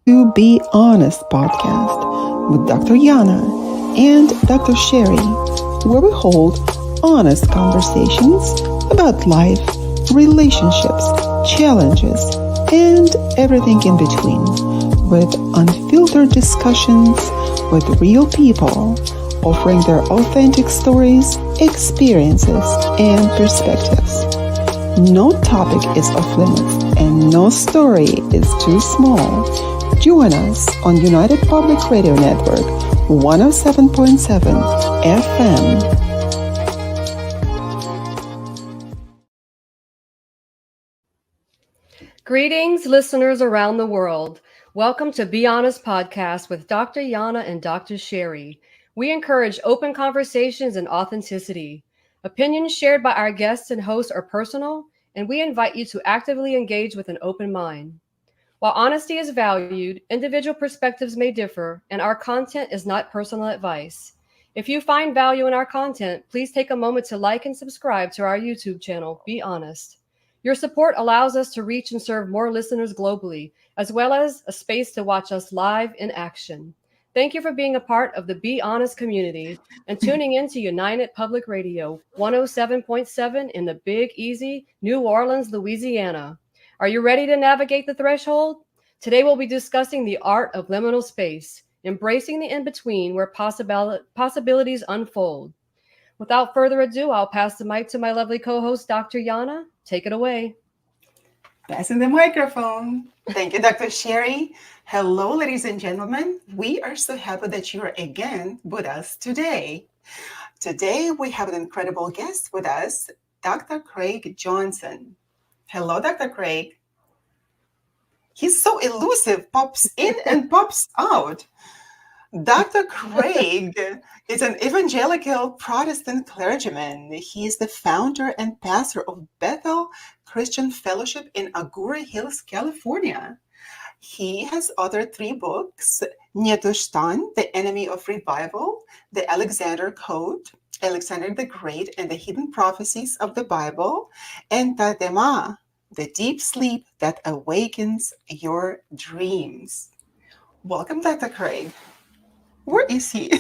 to Be Honest podcast with Dr. Yana and Dr. Sherry, where we hold honest conversations about life, relationships, challenges, and everything in between, with unfiltered discussions with real people, offering their authentic stories, experiences, and perspectives. No topic is off limits and no story is too small. Join us on United Public Radio Network 107.7 FM. Greetings, listeners around the world. Welcome to Be Honest podcast with Dr. Yana and Dr. Sherry. We encourage open conversations and authenticity. Opinions shared by our guests and hosts are personal, and we invite you to actively engage with an open mind. While honesty is valued, individual perspectives may differ, and our content is not personal advice. If you find value in our content, please take a moment to like and subscribe to our YouTube channel, Be Honest. Your support allows us to reach and serve more listeners globally, as well as a space to watch us live in action. Thank you for being a part of the Be Honest community and tuning in to United Public Radio 107.7 in the Big Easy, New Orleans, Louisiana. Are you ready to navigate the threshold? Today we'll be discussing the art of liminal space, embracing the in-between where possibilities unfold. Without further ado, I'll pass the mic to my lovely co-host, Dr. Yana. Take it away. Passing the microphone. Thank you, Dr. Sherry. Hello, ladies and gentlemen. We are so happy that you are again with us today. Today, we have an incredible guest with us, Dr. Craig Johnson. Hello, Dr. Craig. He's so elusive, pops in and pops out. Dr. Craig is an evangelical Protestant clergyman. He is the founder and pastor of Bethel Christian Fellowship in Agoura Hills, California. He has authored 3 books: Netushtan, The Enemy of Revival, The Alexander Code, Alexander the Great and the Hidden Prophecies of the Bible, and Tadema, The Deep Sleep That Awakens Your Dreams. Welcome, Dr. Craig. Where is he?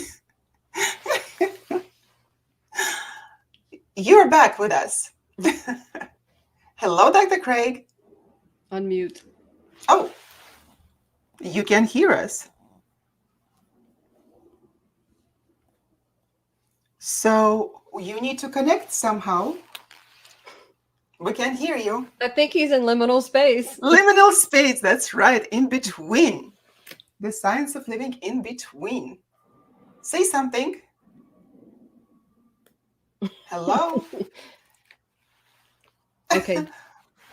You're back with us. Hello, Dr. Craig. Unmute. Oh, you can hear us. So you need to connect somehow. We can hear you. I think he's in liminal space. Liminal space, that's right, in between. The science of living in between. Say something. Hello? Okay.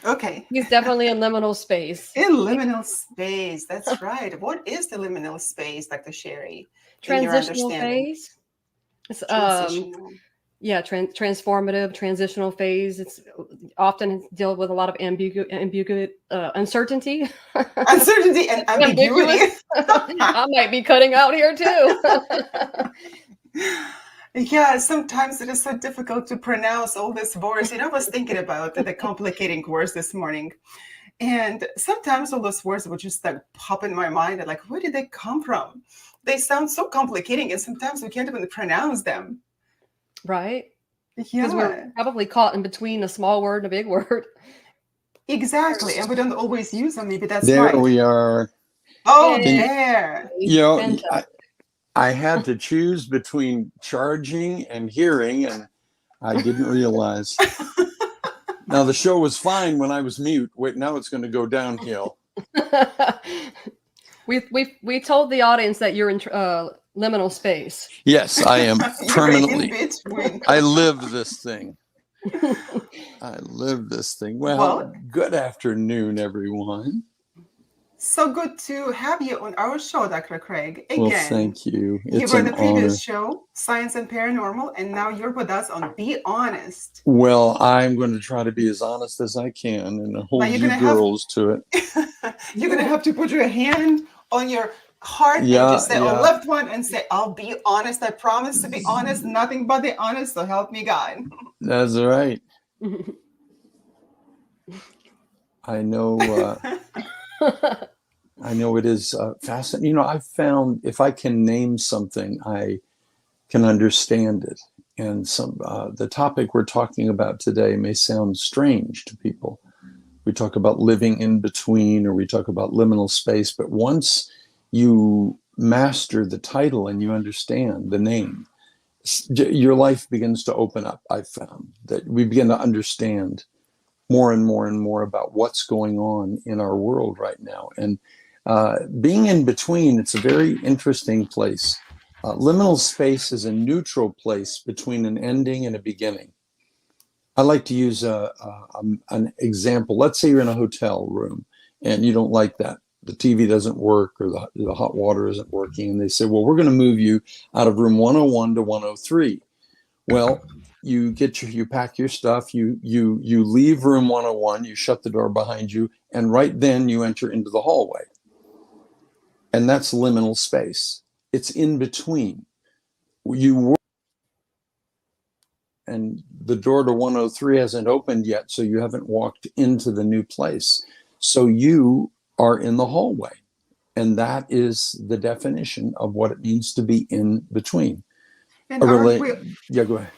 Okay. He's definitely in liminal space. In liminal space, that's right. What is the liminal space, Dr. Sherry? Transitional phase. It's Transitional. Transformative, transitional phase. It's often dealt with a lot of uncertainty. Uncertainty and ambiguity. I might be cutting out here too. Yeah, sometimes it is so difficult to pronounce all these words. I was thinking about the complicating words this morning. And sometimes all those words would just like pop in my mind and like, where did they come from? They sound so complicating and sometimes we can't even pronounce them. Right? Yeah. Because we're probably caught in between a small word and a big word. Exactly. And we don't always use them. Maybe that's there right. We are. Oh, Yay. there. You know, I had to choose between charging and hearing, and I didn't realize. Now, the show was fine when I was mute. Wait, now it's going to go downhill. We told the audience that you're in liminal space. Yes, I am permanently. In between. I live this thing. Well, good afternoon, everyone. So good to have you on our show, Dr. Craig. Again, well, thank you. You were in the previous show, Science and Paranormal, and now you're with us on Be Honest. Well, I'm going to try to be as honest as I can and hold you girls to it. You're going to have to put your hand on your heart and just say, oh, left one, and say, I'll be honest. I promise to be honest. Nothing but the honest. So help me God. That's right. I know I know it is fascinating. You know, I've found if I can name something, I can understand it. And the topic we're talking about today may sound strange to people. We talk about living in between, or we talk about liminal space, but once you master the title and you understand the name, your life begins to open up. I've found that we begin to understand more and more and more about what's going on in our world right now. And being in between, it's a very interesting place. Liminal space is a neutral place between an ending and a beginning. I like to use an example. Let's say you're in a hotel room and you don't like that. The TV doesn't work, or the hot water isn't working. And they say, well, we're going to move you out of room 101 to 103. Well, you pack your stuff, you leave room 101, you shut the door behind you, and right then you enter into the hallway. And that's liminal space. It's in between. And the door to 103 hasn't opened yet, so you haven't walked into the new place. So you are in the hallway. And that is the definition of what it means to be in between. And yeah, go ahead.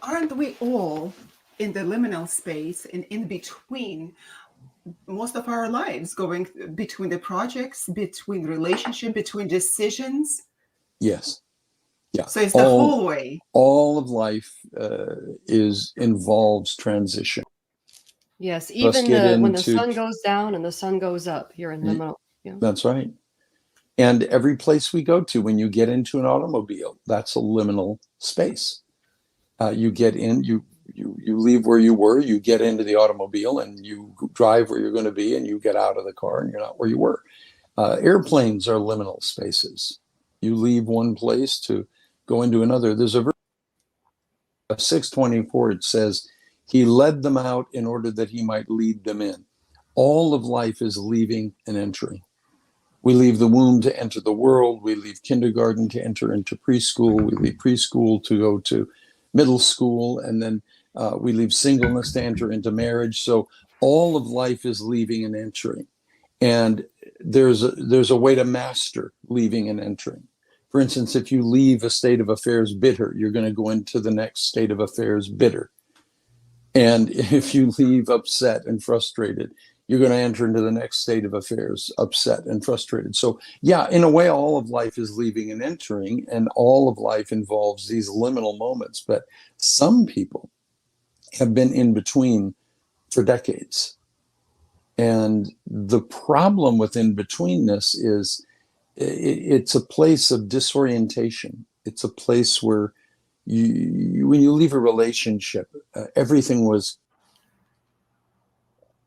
Aren't we all in the liminal space and in between most of our lives, going between the projects, between relationship, between decisions? Yes. Yeah. So it's the whole way. All of life involves transition. Yes, even when the sun goes down and the sun goes up, you're in liminal. Yeah. That's right. And every place we go to, when you get into an automobile, that's a liminal space. You get in, you leave where you were, you get into the automobile, and you drive where you're going to be, and you get out of the car, and you're not where you were. Airplanes are liminal spaces. You leave one place to go into another. There's a verse, 6:24, it says, he led them out in order that he might lead them in. All of life is leaving and entering. We leave the womb to enter the world. We leave kindergarten to enter into preschool. We leave preschool to go to middle school. And then we leave singleness to enter into marriage. So all of life is leaving and entering. And there's a way to master leaving and entering. For instance, if you leave a state of affairs bitter, you're going to go into the next state of affairs bitter. And if you leave upset and frustrated, you're going to enter into the next state of affairs, upset and frustrated. So yeah, in a way, all of life is leaving and entering, and all of life involves these liminal moments. But some people have been in between for decades. And the problem with in-betweenness is it's a place of disorientation. It's a place where when you leave a relationship, everything was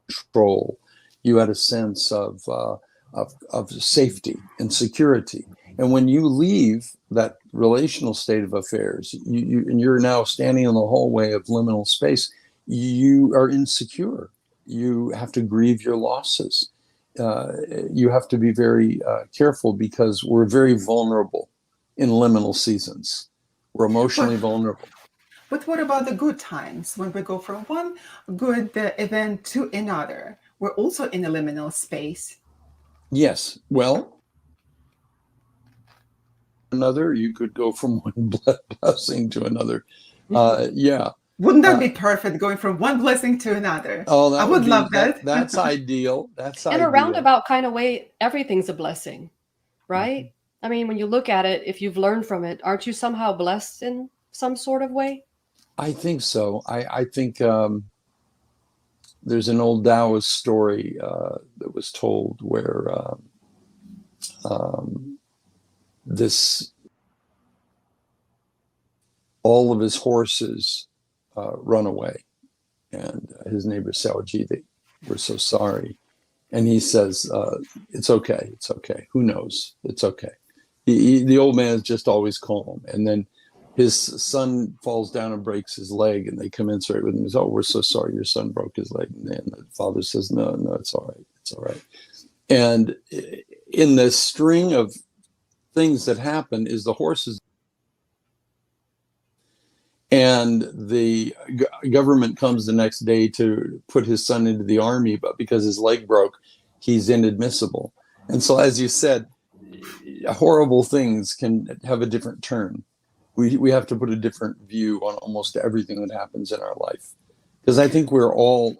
control. You had a sense of safety and security. And when you leave that relational state of affairs, and you're now standing in the hallway of liminal space, you are insecure. You have to grieve your losses. You have to be very careful, because we're very vulnerable in liminal seasons. We're emotionally vulnerable. But what about the good times, when we go from one good event to another? We're also in a liminal space. Yes. Well, you could go from one blessing to another. Yeah. Wouldn't that be perfect, going from one blessing to another? Oh, I would love that. That's ideal. That's in ideal. a roundabout kind of way, everything's a blessing, right? I mean, when you look at it, if you've learned from it, aren't you somehow blessed in some sort of way? I think so. I think there's an old Taoist story that was told where all of his horses run away, and his neighbor said, "Oh, gee, they were so sorry." And he says, "It's okay. It's okay. Who knows? It's okay." The old man is just always calm. And then his son falls down and breaks his leg, and they commiserate with him. He says, "Oh, we're so sorry your son broke his leg." And the father says, no, it's all right. It's all right. And in this string of things that happen is the horses. And the government comes the next day to put his son into the army, but because his leg broke, he's inadmissible. And so, as you said, horrible things can have a different turn. We have to put a different view on almost everything that happens in our life. Because I think we're all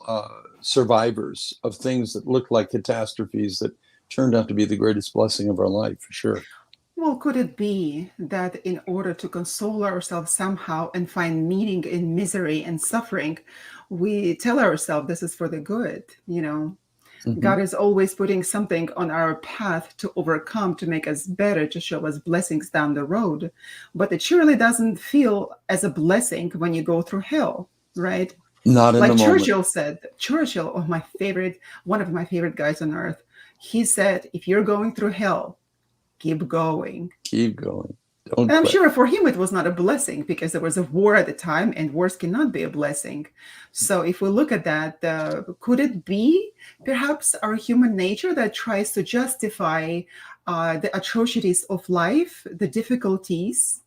survivors of things that look like catastrophes that turned out to be the greatest blessing of our life, for sure. Well, could it be that in order to console ourselves somehow and find meaning in misery and suffering, we tell ourselves this is for the good, you know? Mm-hmm. God is always putting something on our path to overcome, to make us better, to show us blessings down the road. But it surely doesn't feel as a blessing when you go through hell, right? Not in Like the moment. Churchill, one of my favorite guys on earth, he said, if you're going through hell, keep going. Keep going. Don't And I'm quit. sure for him it was not a blessing because there was a war at the time and wars cannot be a blessing. So if we look at that, could it be perhaps our human nature that tries to justify the atrocities of life, the difficulties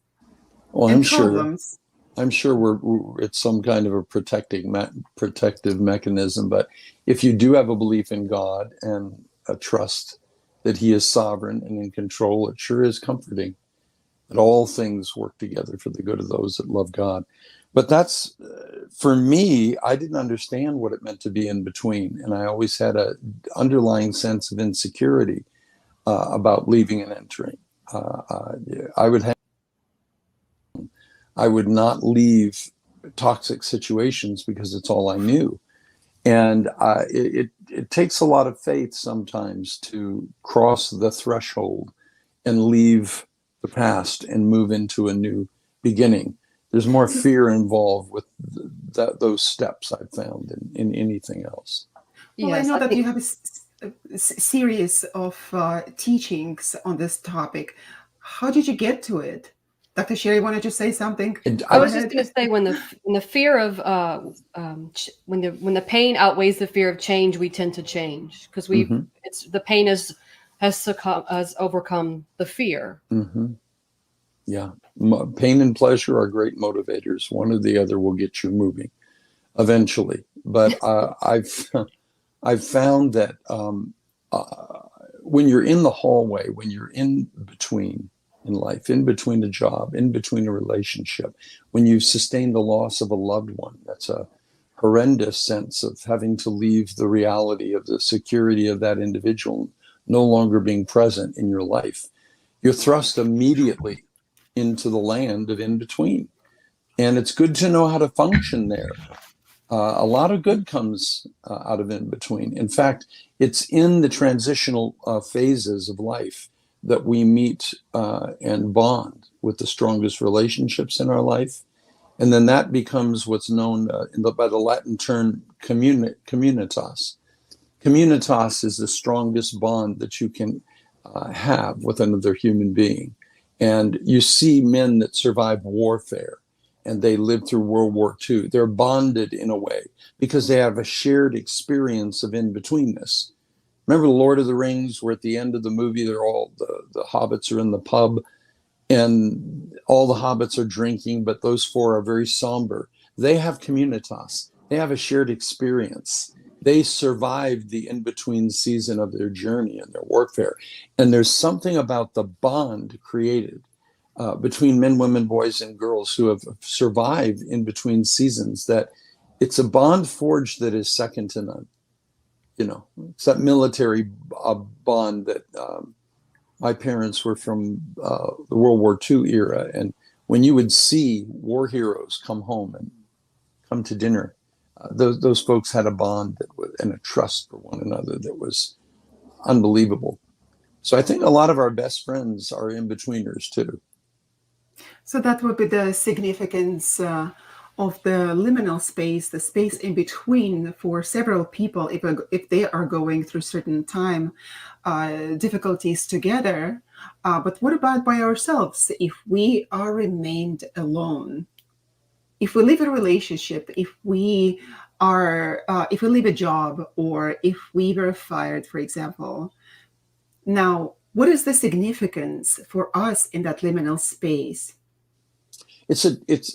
Well, and I'm sure. problems? I'm sure it's some kind of a protective mechanism. But if you do have a belief in God and a trust that He is sovereign and in control, it sure is comforting that all things work together for the good of those that love God. But that's, for me, I didn't understand what it meant to be in between. And I always had an underlying sense of insecurity about leaving and entering. I would not leave toxic situations because it's all I knew. And it takes a lot of faith sometimes to cross the threshold and leave the past and move into a new beginning. There's more fear involved with those steps, I've found, in anything else. Well, Yes, I know I that think you have a series of teachings on this topic. How did you get to it? Dr. Sherry, wanted to say something? I Go was just ahead. going to say when the fear of when the pain outweighs the fear of change, we tend to change because Mhm. the pain has overcome the fear. Mm-hmm. Yeah. Pain and pleasure are great motivators. One or the other will get you moving eventually. But I've found that when you're in the hallway, when you're in between in life, in between a job, in between a relationship, when you sustain the loss of a loved one, that's a horrendous sense of having to leave the reality of the security of that individual no longer being present in your life. You're thrust immediately into the land of in between. And it's good to know how to function there. A lot of good comes out of in between. In fact, it's in the transitional phases of life that we meet and bond with the strongest relationships in our life. And then that becomes what's known by the Latin term communitas. Communitas is the strongest bond that you can have with another human being. And you see men that survive warfare and they lived through World War II. They're bonded in a way because they have a shared experience of in-betweenness. Remember the Lord of the Rings, where at the end of the movie, they're all the hobbits are in the pub and all the hobbits are drinking, but those four are very somber. They have communitas. They have a shared experience. They survived the in-between season of their journey and their warfare. And there's something about the bond created between men, women, boys, and girls who have survived in between seasons, that it's a bond forged that is second to none. You know, it's that military bond that my parents were from the World War II era. And when you would see war heroes come home and come to dinner, those folks had a bond and a trust for one another that was unbelievable. So I think a lot of our best friends are in-betweeners too. So that would be the significance of the liminal space, the space in between for several people if they are going through certain time difficulties together. But what about by ourselves? If we are remained alone, if we leave a relationship, if we leave a job, or if we were fired, for example, now what is the significance for us in that liminal space?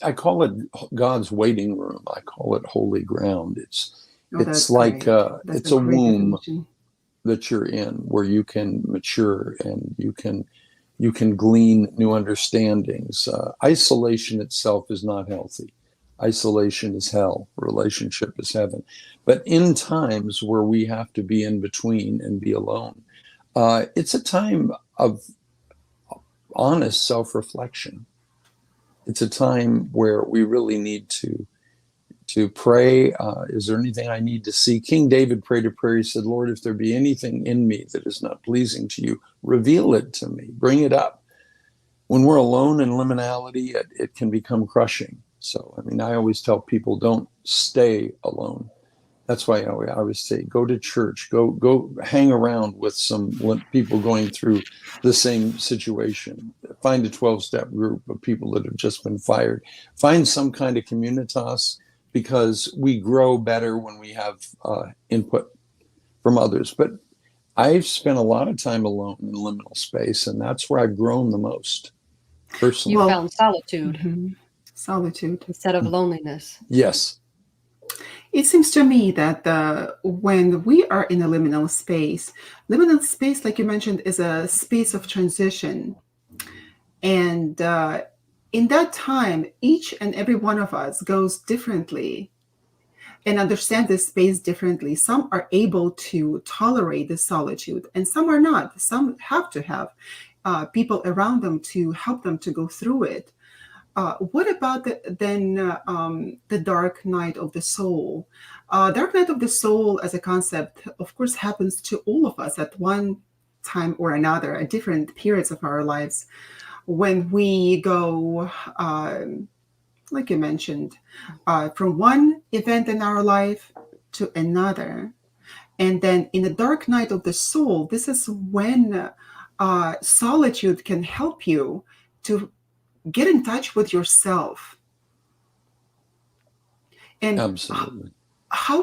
I call it God's waiting room. I call it holy ground. It's That's like great. That's it's a a great womb. definition. that you're in, where you can mature and you can glean new understandings. Isolation itself is not healthy. Isolation is hell. Relationship is heaven. But in times where we have to be in between and be alone, it's a time of honest self-reflection. It's a time where we really need to pray. Is there anything I need to see? King David prayed a prayer. He said, Lord, if there be anything in me that is not pleasing to you, reveal it to me. Bring it up. When we're alone in liminality, it can become crushing. So, I mean, I always tell people, don't stay alone. That's why I always say, go to church, go hang around with some people going through the same situation. Find a 12-step group of people that have just been fired. Find some kind of communitas, because we grow better when we have input from others. But I've spent a lot of time alone in liminal space, and that's where I've grown the most, personally. You found solitude. Mm-hmm. Solitude. Instead of loneliness. Yes. It seems to me that when we are in a liminal space, like you mentioned, is a space of transition. And in that time, each and every one of us goes differently and understand this space differently. Some are able to tolerate the solitude, and some are not. Some have to have people around them to help them to go through it. What about the dark night of the soul? Dark night of the soul as a concept, of course, happens to all of us at one time or another, at different periods of our lives, when we go, like you mentioned, from one event in our life to another. And then in the dark night of the soul, this is when solitude can help you to get in touch with yourself. And absolutely. How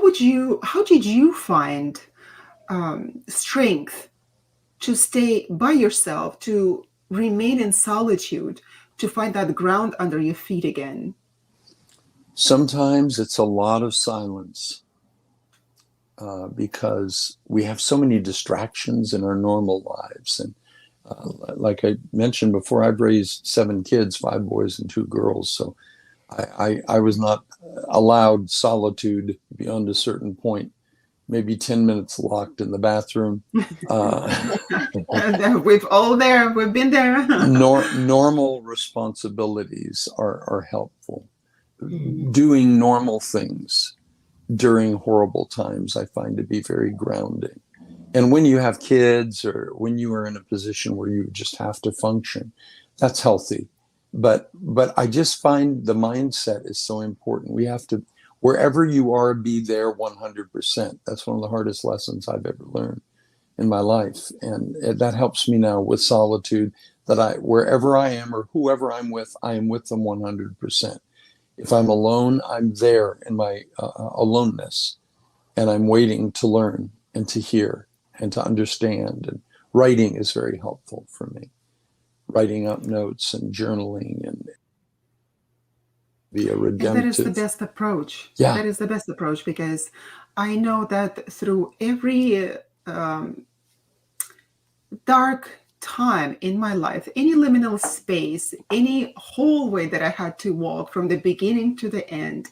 did you find strength to stay by yourself, to remain in solitude, to find that ground under your feet again? Sometimes it's a lot of silence, because we have so many distractions in our normal lives. And like I mentioned before, I've raised 7 kids, 5 boys and 2 girls. So I was not allowed solitude beyond a certain point, maybe 10 minutes locked in the bathroom. We've been there. Normal responsibilities are helpful. Mm-hmm. Doing normal things during horrible times, I find to be very grounding. And when you have kids, or when you are in a position where you just have to function, that's healthy. But I just find the mindset is so important. We have to, wherever you are, be there 100%. That's one of the hardest lessons I've ever learned in my life. And that helps me now with solitude, that wherever I am or whoever I'm with, I am with them 100%. If I'm alone, I'm there in my aloneness, and I'm waiting to learn and to hear and to understand. And writing is very helpful for me. Writing up notes and journaling and be a redemptive. And that is the best approach. Yeah. That is the best approach, because I know that through every dark time in my life, any liminal space, any hallway that I had to walk from the beginning to the end,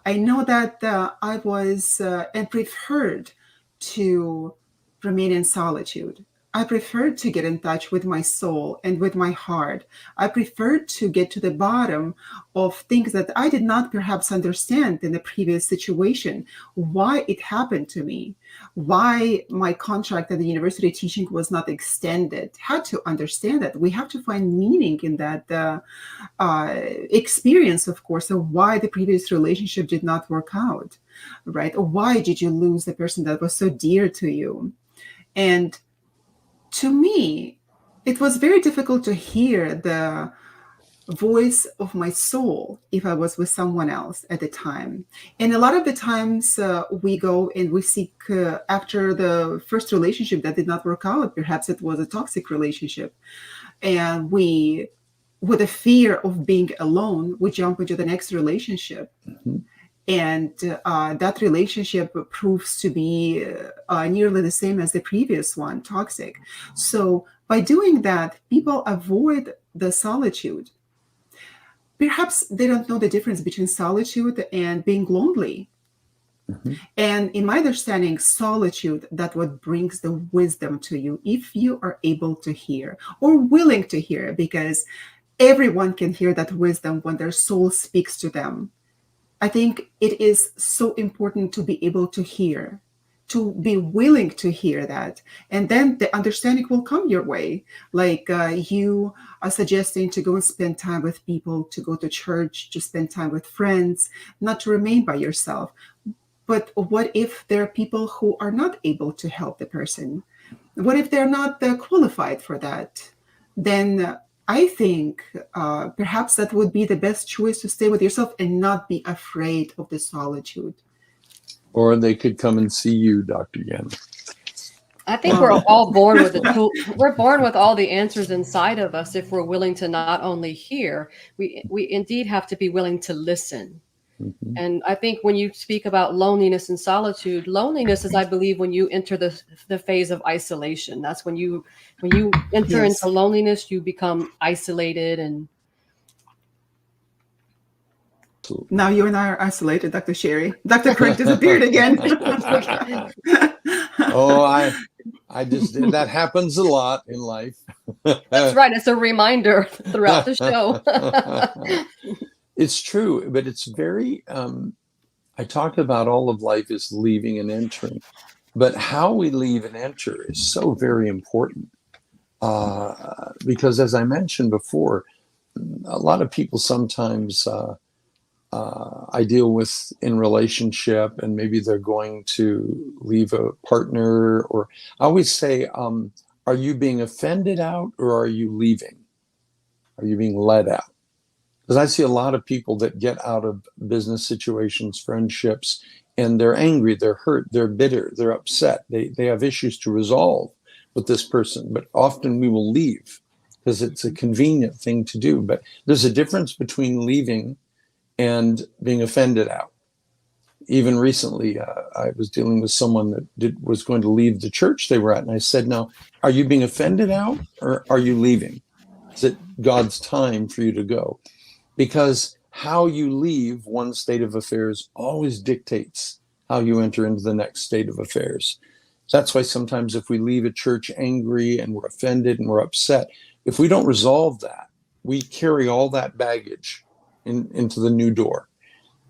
I know that I was and preferred to remain in solitude. I preferred to get in touch with my soul and with my heart. I preferred to get to the bottom of things that I did not perhaps understand in the previous situation, why it happened to me, why my contract at the university teaching was not extended. Had to understand that. We have to find meaning in that experience, of course, of why the previous relationship did not work out, right? Or why did you lose the person that was so dear to you? And to me, it was very difficult to hear the voice of my soul if I was with someone else at the time. And a lot of the times we go and we seek after the first relationship that did not work out. Perhaps it was a toxic relationship. And with a fear of being alone, we jump into the next relationship. Mm-hmm. And that relationship proves to be nearly the same as the previous one, toxic. So by doing that, people avoid the solitude. Perhaps they don't know the difference between solitude and being lonely. Mhm. And in my understanding, solitude, that's what brings the wisdom to you, if you are able to hear or willing to hear, because everyone can hear that wisdom when their soul speaks to them. I think it is so important to be able to hear, to be willing to hear that. And then the understanding will come your way. Like you are suggesting to go and spend time with people, to go to church, to spend time with friends, not to remain by yourself. But what if there are people who are not able to help the person? What if they're not qualified for that? Then I think perhaps that would be the best choice, to stay with yourself and not be afraid of the solitude. Or they could come and see you, Dr. Yen. I think we're all born with the tool. We're born with all the answers inside of us if we're willing to not only hear, we indeed have to be willing to listen. Mhm. And I think when you speak about loneliness and solitude, loneliness is, I believe, when you enter the phase of isolation. That's when you enter Yes. into loneliness, you become isolated. And Now you and I are isolated, Dr. Sherry. Dr. Craig disappeared again. Oh, I just did. That happens a lot in life. that's right. It's a reminder throughout the show. It's true, but it's very, I talk about all of life is leaving and entering, but how we leave and enter is so very important. Because as I mentioned before, a lot of people sometimes I deal with in relationship, and maybe they're going to leave a partner, or I always say, are you being offended out, or are you leaving? Are you being led out? Because I see a lot of people that get out of business situations, friendships, and they're angry, they're hurt, they're bitter, they're upset. They have issues to resolve with this person, but often we will leave because it's a convenient thing to do. But there's a difference between leaving and being offended out. Even recently, I was dealing with someone that was going to leave the church they were at, and I said, now, are you being offended out, or are you leaving? Is it God's time for you to go? Because how you leave one state of affairs always dictates how you enter into the next state of affairs. That's why sometimes if we leave a church angry and we're offended and we're upset, if we don't resolve that, we carry all that baggage into the new door.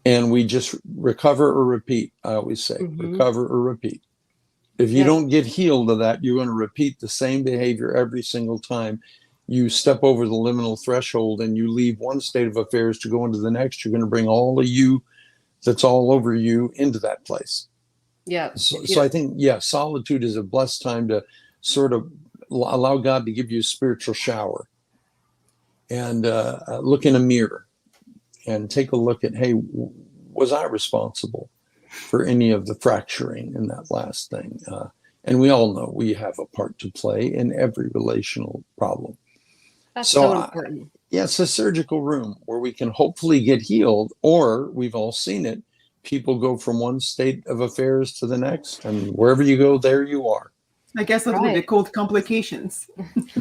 And we just recover or repeat. I always say, recover or repeat. If you don't get healed of that, you're going to repeat the same behavior every single time you step over the liminal threshold and you leave one state of affairs to go into the next. You're going to bring all of you that's all over you into that place. Yeah. So I think, solitude is a blessed time to sort of allow God to give you a spiritual shower and look in a mirror and take a look at, hey, was I responsible for any of the fracturing in that last thing? And we all know we have a part to play in every relational problem. That's so important. It's a surgical room where we can hopefully get healed, or we've all seen it. People go from one state of affairs to the next, and wherever you go, there you are. I guess that would be called complications.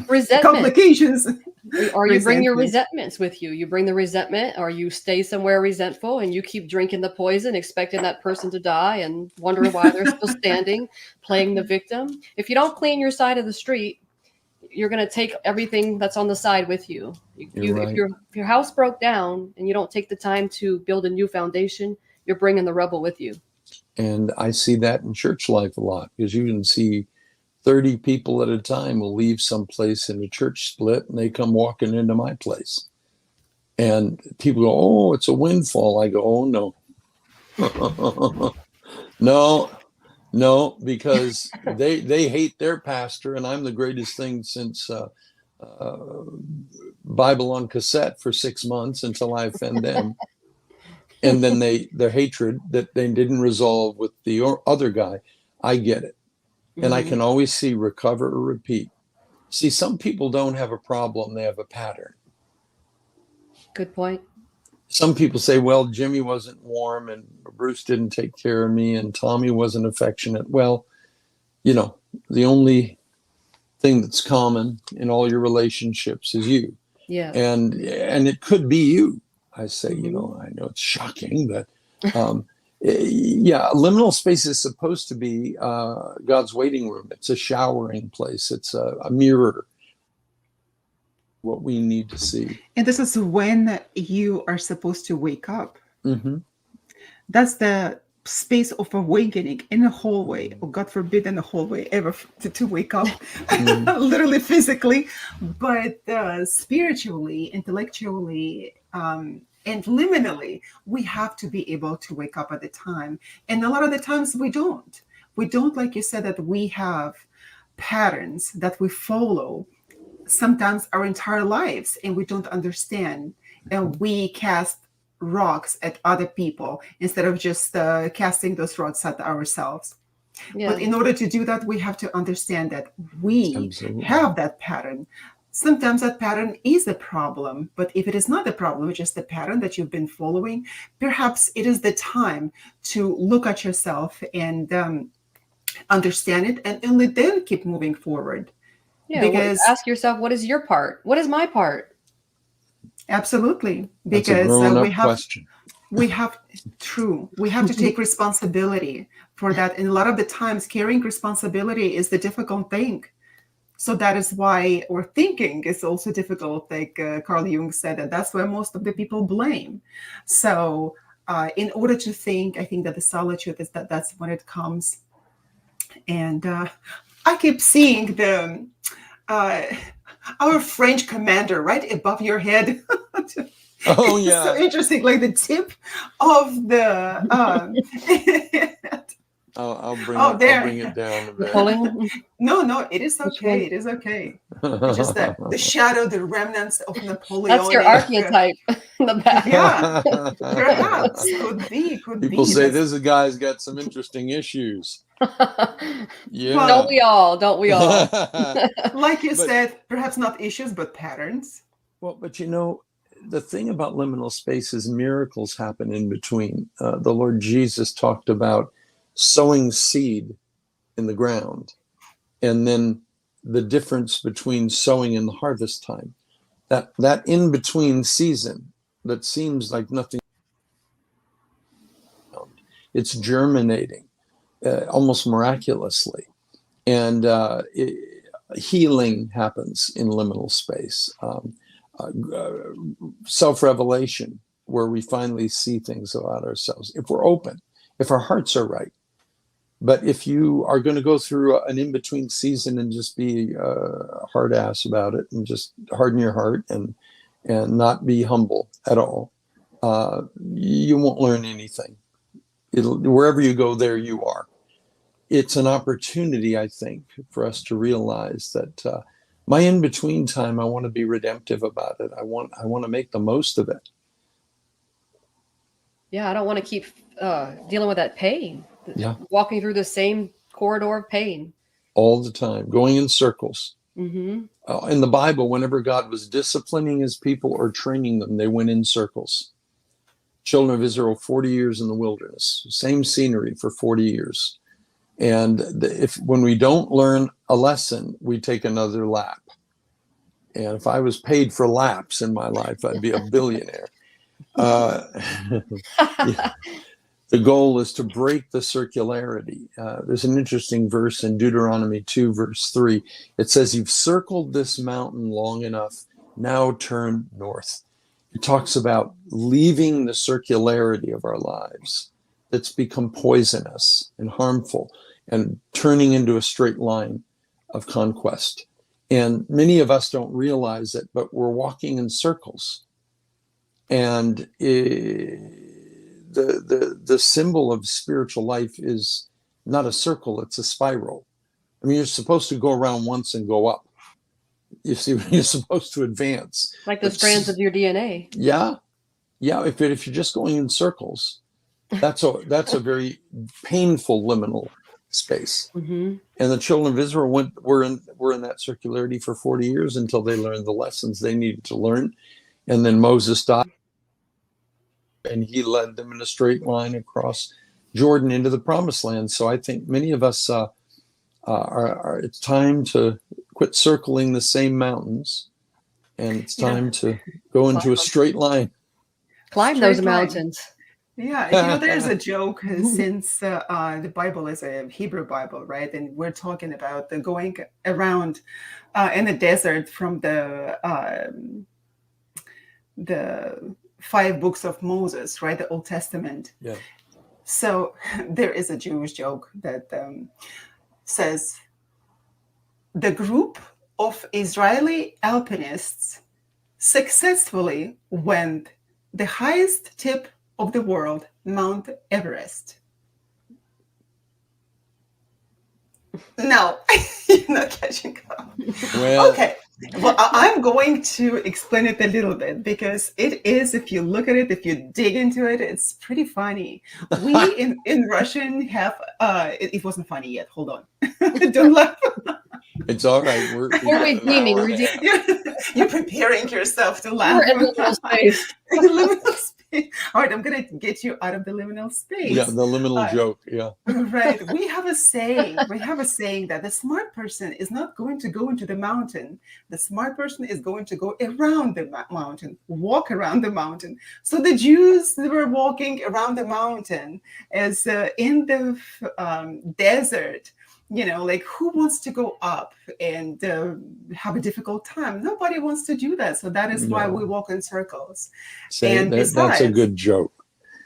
Resentment. Complications. Or you bring your resentments with you. You bring the resentment, or you stay somewhere resentful and you keep drinking the poison, expecting that person to die and wondering why they're still standing, playing the victim. If you don't clean your side of the street, you're going to take everything that's on the side with you. Right. If your house broke down and you don't take the time to build a new foundation, you're bringing the rubble with you. And I see that in church life a lot, because you can see 30 people at a time will leave someplace in a church split and they come walking into my place. And people go, oh, it's a windfall. I go, oh, no. No, because they hate their pastor, and I'm the greatest thing since Bible on cassette for 6 months until I offend them. And then their hatred that they didn't resolve with the other guy, I get it. And I can always see recover or repeat. See, some people don't have a problem, they have a pattern. Good point. Some people say, well, Jimmy wasn't warm and Bruce didn't take care of me and Tommy wasn't affectionate. Well, you know, the only thing that's common in all your relationships is you. Yeah. And it could be you. I say, you know, I know it's shocking, but yeah, liminal space is supposed to be God's waiting room. It's a showering place. It's a mirror. What we need to see. And this is when you are supposed to wake up. Mm-hmm. That's the space of awakening in the hallway, or God forbid in the hallway ever to wake up, literally physically, but spiritually, intellectually, and liminally, we have to be able to wake up at the time. And a lot of the times we don't. We don't, like you said, that we have patterns that we follow sometimes our entire lives, and we don't understand, and we cast rocks at other people instead of just casting those rocks at ourselves. But in order to do that, we have to understand that we have that pattern. Sometimes that pattern is a problem, but if it is not a problem, it's just a pattern that you've been following, perhaps it is the time to look at yourself and understand it, and only then keep moving forward. Yeah, because ask yourself, what is your part? What is my part? Absolutely, because we have to take responsibility for that, and a lot of the times carrying responsibility is the difficult thing. So that is why, or thinking is also difficult, like Carl Jung said, and that's why most of the people blame. So in order to think, I think that the solitude is that's when it comes. And I keep seeing the our French commander right above your head. Oh yeah, so interesting, like the tip of the. I'll bring it down a bit. No, it is okay. It is okay. It's just that the shadow, the remnants of Napoleon. That's your archetype in the back. Yeah, perhaps could be. People say this guy's got some interesting issues. Yeah. Well, don't we all? Like you said, perhaps not issues, but patterns. Well, but you know, the thing about liminal space is miracles happen in between. The Lord Jesus talked about sowing seed in the ground, and then the difference between sowing and the harvest time. That in between season that seems like nothing. It's germinating. Almost miraculously, and healing happens in liminal space. Self-revelation, where we finally see things about ourselves, if we're open, if our hearts are right. But if you are going to go through an in-between season and just be a hard ass about it and just harden your heart and not be humble at all, you won't learn anything. Wherever you go, there you are. It's an opportunity, I think, for us to realize that my in-between time, I want to be redemptive about it. I want to make the most of it. Yeah, I don't want to keep dealing with that pain. Yeah, walking through the same corridor of pain all the time, going in circles. Mm-hmm. In the Bible, whenever God was disciplining his people or training them, they went in circles. Children of Israel, 40 years in the wilderness, same scenery for 40 years. And when we don't learn a lesson, we take another lap. And if I was paid for laps in my life, I'd be a billionaire. Yeah. The goal is to break the circularity. There's an interesting verse in Deuteronomy 2, verse 3. It says, "You've circled this mountain long enough. Now turn north." It talks about leaving the circularity of our lives that's become poisonous and harmful and turning into a straight line of conquest. And many of us don't realize it, but we're walking in circles. And the symbol of spiritual life is not a circle, it's a spiral. I mean, you're supposed to go around once and go up. You see, you're supposed to advance. Like the strands of your DNA. Yeah. Yeah. If you're just going in circles, that's a very painful liminal space. Mm-hmm. And the children of Israel were in that circularity for 40 years until they learned the lessons they needed to learn. And then Moses died. and he led them in a straight line across Jordan into the promised land. So I think many of us it's time to quit circling the same mountains, and it's time to go into a straight line. Climb those mountains. Yeah, there's a joke since the Bible is a Hebrew Bible, right? And we're talking about the going around in the desert from the 5 books of Moses, right? The Old Testament. Yeah. So there is a Jewish joke that says the group of Israeli alpinists successfully went the highest tip of the world, Mount Everest. No, you're not catching up. Well, okay. Well, I'm going to explain it a little bit because it is, if you look at it, if you dig into it, it's pretty funny. We in Russian have, it wasn't funny yet. Hold on. Don't laugh. It's all right. We're redeeming. You're preparing yourself to laugh. We're in liminal space. Liminal space. All right, I'm going to get you out of the liminal space. Yeah, the liminal joke. Yeah. Right. We have a saying. That the smart person is not going to go into the mountain. The smart person is going to go around the mountain, walk around the mountain. So the Jews, they were walking around the mountain as in the desert. Like who wants to go up and have a difficult time? Nobody wants to do that. So that is why we walk in circles. And besides, that's a good joke.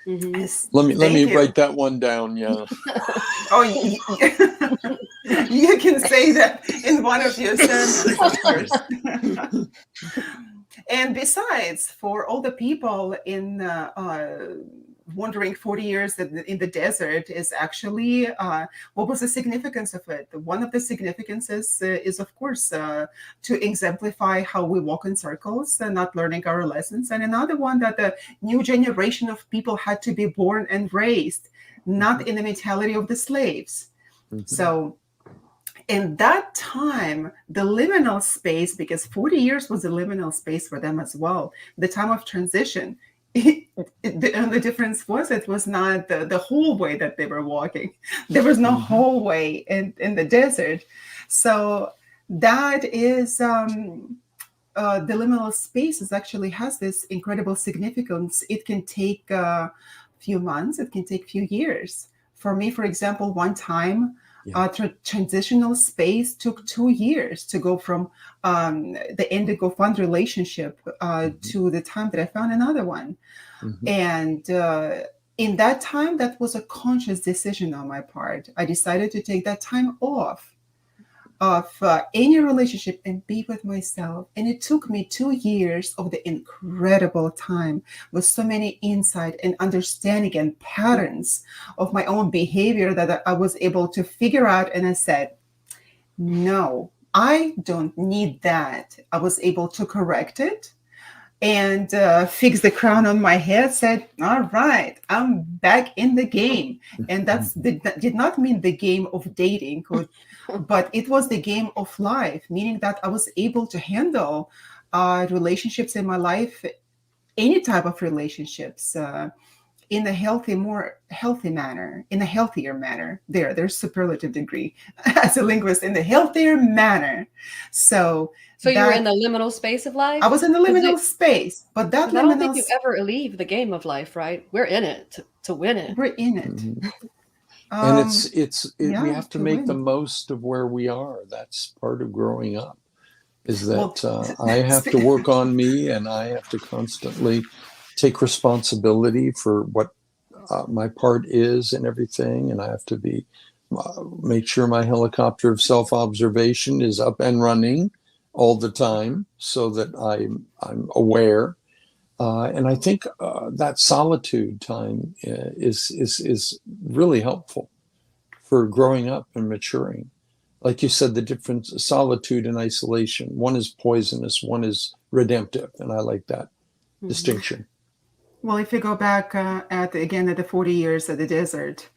Mm-hmm. Let me write that one down. Yeah. Oh, you can say that in one of your sermons, of course. And besides, for all the people in wandering 40 years in the desert is actually, what was the significance of it? One of the significances is, of course, to exemplify how we walk in circles and not learning our lessons. And another one, that the new generation of people had to be born and raised, not in the mentality of the slaves. Mm-hmm. So in that time, the liminal space, because 40 years was a liminal space for them as well, the time of transition, the difference was it was not the hallway that they were walking. There was no hallway in the desert. So that is the liminal spaces actually has this incredible significance. It can take a few months. It can take a few years. For me, for example, one time, transitional space took 2 years to go from the indigo fund relationship to the time that I found another one. Mm-hmm. And in that time, that was a conscious decision on my part. I decided to take that time off of any relationship and be with myself. And it took me 2 years of the incredible time with so many insight and understanding and patterns of my own behavior that I was able to figure out. And I said, no, I don't need that. I was able to correct it and fix the crown on my head, said, all right, I'm back in the game. And that did not mean the game of dating, but it was the game of life, meaning that I was able to handle relationships in my life, any type of relationships, in a more healthy manner, in a healthier manner. There's superlative degree as a linguist, in the healthier manner. So you were in the liminal space of life? I was in the liminal space, but that liminal... I don't think you ever leave the game of life, right? We're in it to win it. We're in it. Mm-hmm. And we have to make the most of where we are. That's part of growing up, is that I have to work on me, and I have to constantly take responsibility for what my part is in everything. And I have to make sure my helicopter of self-observation is up and running all the time, so that I'm aware. And I think that solitude time is really helpful for growing up and maturing. Like you said, the difference, solitude and isolation. One is poisonous, one is redemptive. And I like that distinction. Well, if you go back at the 40 years of the desert,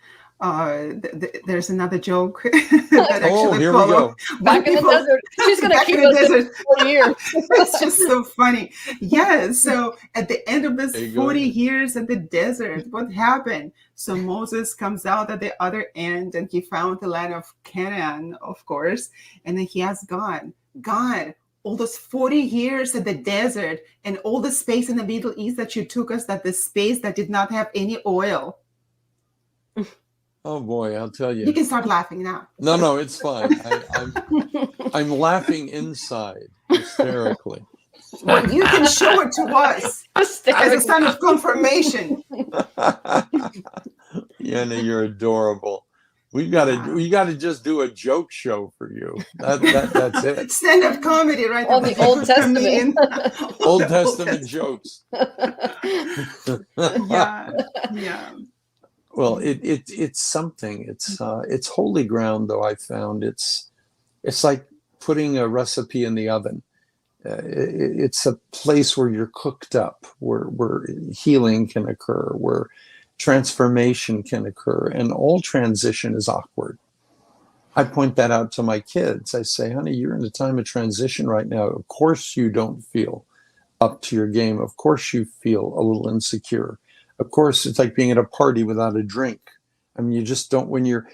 There's another joke that Oh, actually here we follow go. Back in the desert. She's going to back keep in the us there desert. for 40 years. It's just so funny. Yeah. So at the end of this There you go. 40 years in the desert, what happened? So Moses comes out at the other end and he found the land of Canaan, of course. And then he asked God, all those 40 years in the desert and all the space in the Middle East that you took us, that the space that did not have any oil. Oh boy, I'll tell You you. can start laughing now. No, it's fine. I'm laughing inside hysterically. Well, you can show it to us as a sign of confirmation. Yana, you're adorable. We got to just do a joke show for you. That's it. Stand-up comedy, right? On the Old Testament. Old Testament jokes. Yeah. Well, it's something. It's holy ground, though. I found it's like putting a recipe in the oven. It's a place where you're cooked up, where healing can occur, where transformation can occur, and all transition is awkward. I point that out to my kids. I say, honey, you're in a time of transition right now. Of course you don't feel up to your game. Of course you feel a little insecure. Of course, it's like being at a party without a drink. I mean, you just don't, when you're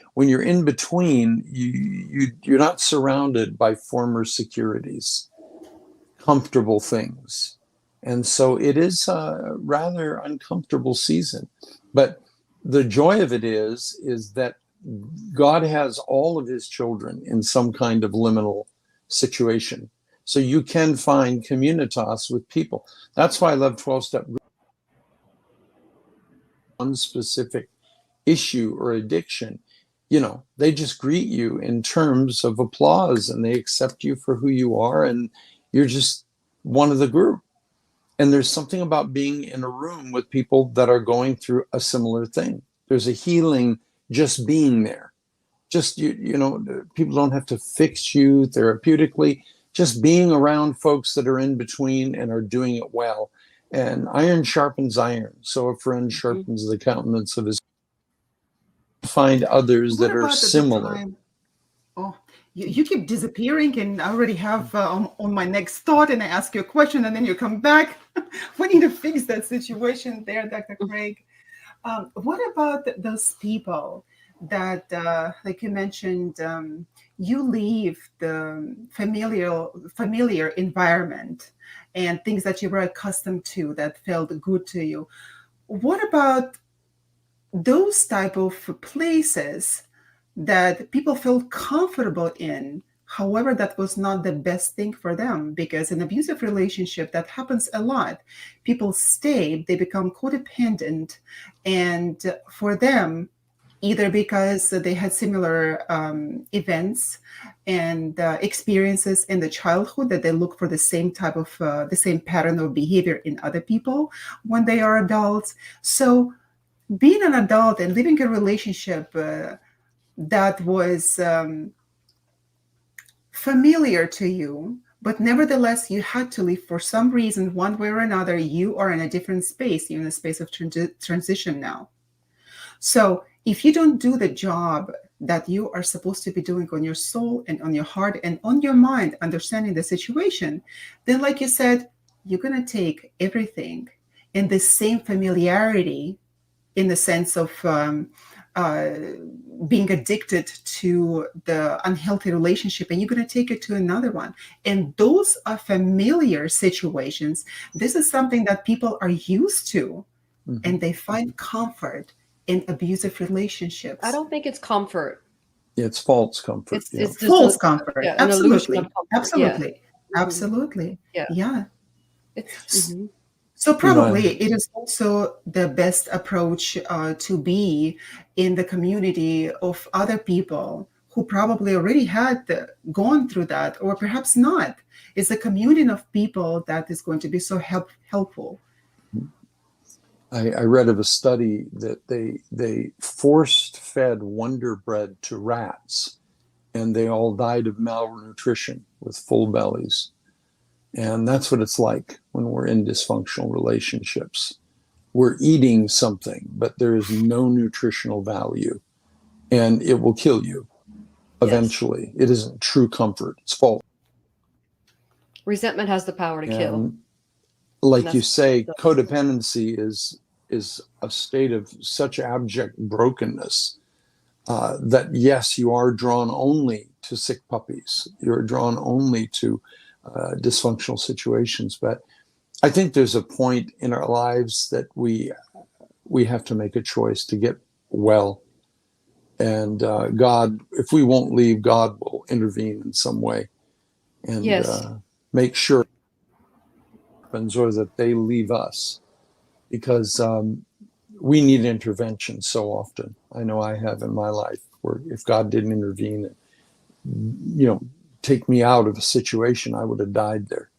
in between, you're not surrounded by former securities, comfortable things. And so it is a rather uncomfortable season. But the joy of it is that God has all of his children in some kind of liminal situation. So you can find communitas with people. That's why I love 12-step groups. One specific issue or addiction, they just greet you in terms of applause and they accept you for who you are and you're just one of the group. And there's something about being in a room with people that are going through a similar thing. There's a healing just being there. Just, people don't have to fix you therapeutically. Just being around folks that are in between and are doing it well. And iron sharpens iron. So a friend sharpens the countenance of his. Find others that are similar. Oh, you keep disappearing, and I already have on my next thought, and I ask you a question, and then you come back. We need to fix that situation there, Dr. Craig. What about those people that, like you mentioned, you leave the familiar environment and things that you were accustomed to that felt good to you? What about those type of places that people feel comfortable in? However, that was not the best thing for them, because in abusive relationship, that happens a lot. People stay, they become codependent, and for them, either because they had similar events and experiences in the childhood, that they look for the same type of, the same pattern of behavior in other people when they are adults. So being an adult and living a relationship that was familiar to you, but nevertheless you had to leave for some reason, one way or another, you are in a different space. You're in a space of transition now. So if you don't do the job that you are supposed to be doing on your soul and on your heart and on your mind, understanding the situation, then like you said, you're going to take everything in the same familiarity, in the sense of being addicted to the unhealthy relationship, and you're going to take it to another one. And those are familiar situations. This is something that people are used to, and they find comfort in abusive relationships. I don't think it's comfort. It's false comfort. It's just false comfort. Yeah, absolutely. Comfort. Absolutely. Yeah. Absolutely. Yeah. It's, So probably it is also the best approach to be in the community of other people who probably already had gone through that, or perhaps not. It's a community of people that is going to be so helpful. I read of a study that they forced fed Wonder Bread to rats, and they all died of malnutrition with full bellies. And that's what it's like when we're in dysfunctional relationships. We're eating something, but there is no nutritional value. and it will kill you eventually. It isn't true comfort. It's false. Resentment has the power to kill. And like you say, codependency is a state of such abject brokenness that, yes, you are drawn only to sick puppies. You're drawn only to dysfunctional situations. But I think there's a point in our lives that we have to make a choice to get well. And God, if we won't leave, God will intervene in some way and make sure or that they leave us, because we need intervention so often. I know I have in my life, where if God didn't intervene and, take me out of a situation, I would have died there.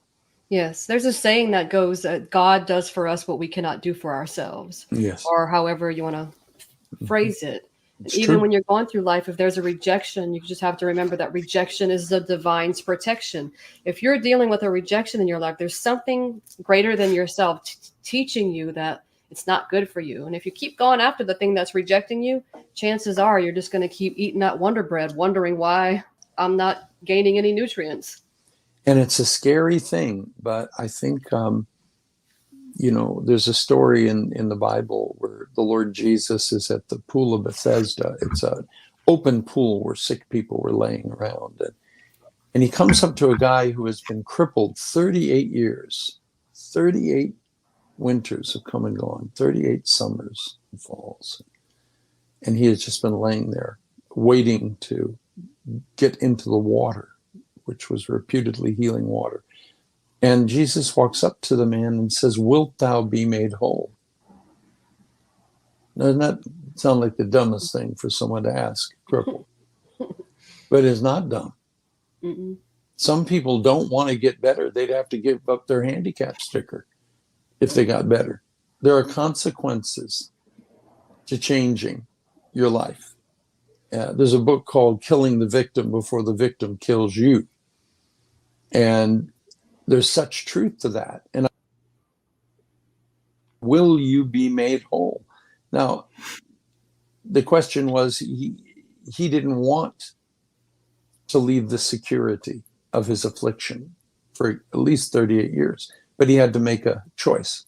Yes, there's a saying that goes that God does for us what we cannot do for ourselves. Yes. Or however you want to phrase it. It's Even true. when you're going through life, if there's a rejection, you just have to remember that rejection is the divine's protection. If you're dealing with a rejection in your life, there's something greater than yourself teaching you that it's not good for you. And if you keep going after the thing that's rejecting you, chances are you're just going to keep eating that Wonder Bread, wondering why I'm not gaining any nutrients. And it's a scary thing, but I think, there's a story in the Bible where the Lord Jesus is at the pool of Bethesda. It's an open pool where sick people were laying around. And he comes up to a guy who has been crippled 38 years. 38 winters have come and gone, 38 summers and falls. And he has just been laying there waiting to get into the water, which was reputedly healing water. And Jesus walks up to the man and says, "Wilt thou be made whole?" Now, doesn't that sound like the dumbest thing for someone to ask, crippled? But it's not dumb. Mm-mm. Some people don't want to get better. They'd have to give up their handicap sticker if they got better. There are consequences to changing your life. There's a book called Killing the Victim Before the Victim Kills You. And there's such truth to that. And will you be made whole? Now, the question was, he didn't want to leave the security of his affliction for at least 38 years, but he had to make a choice.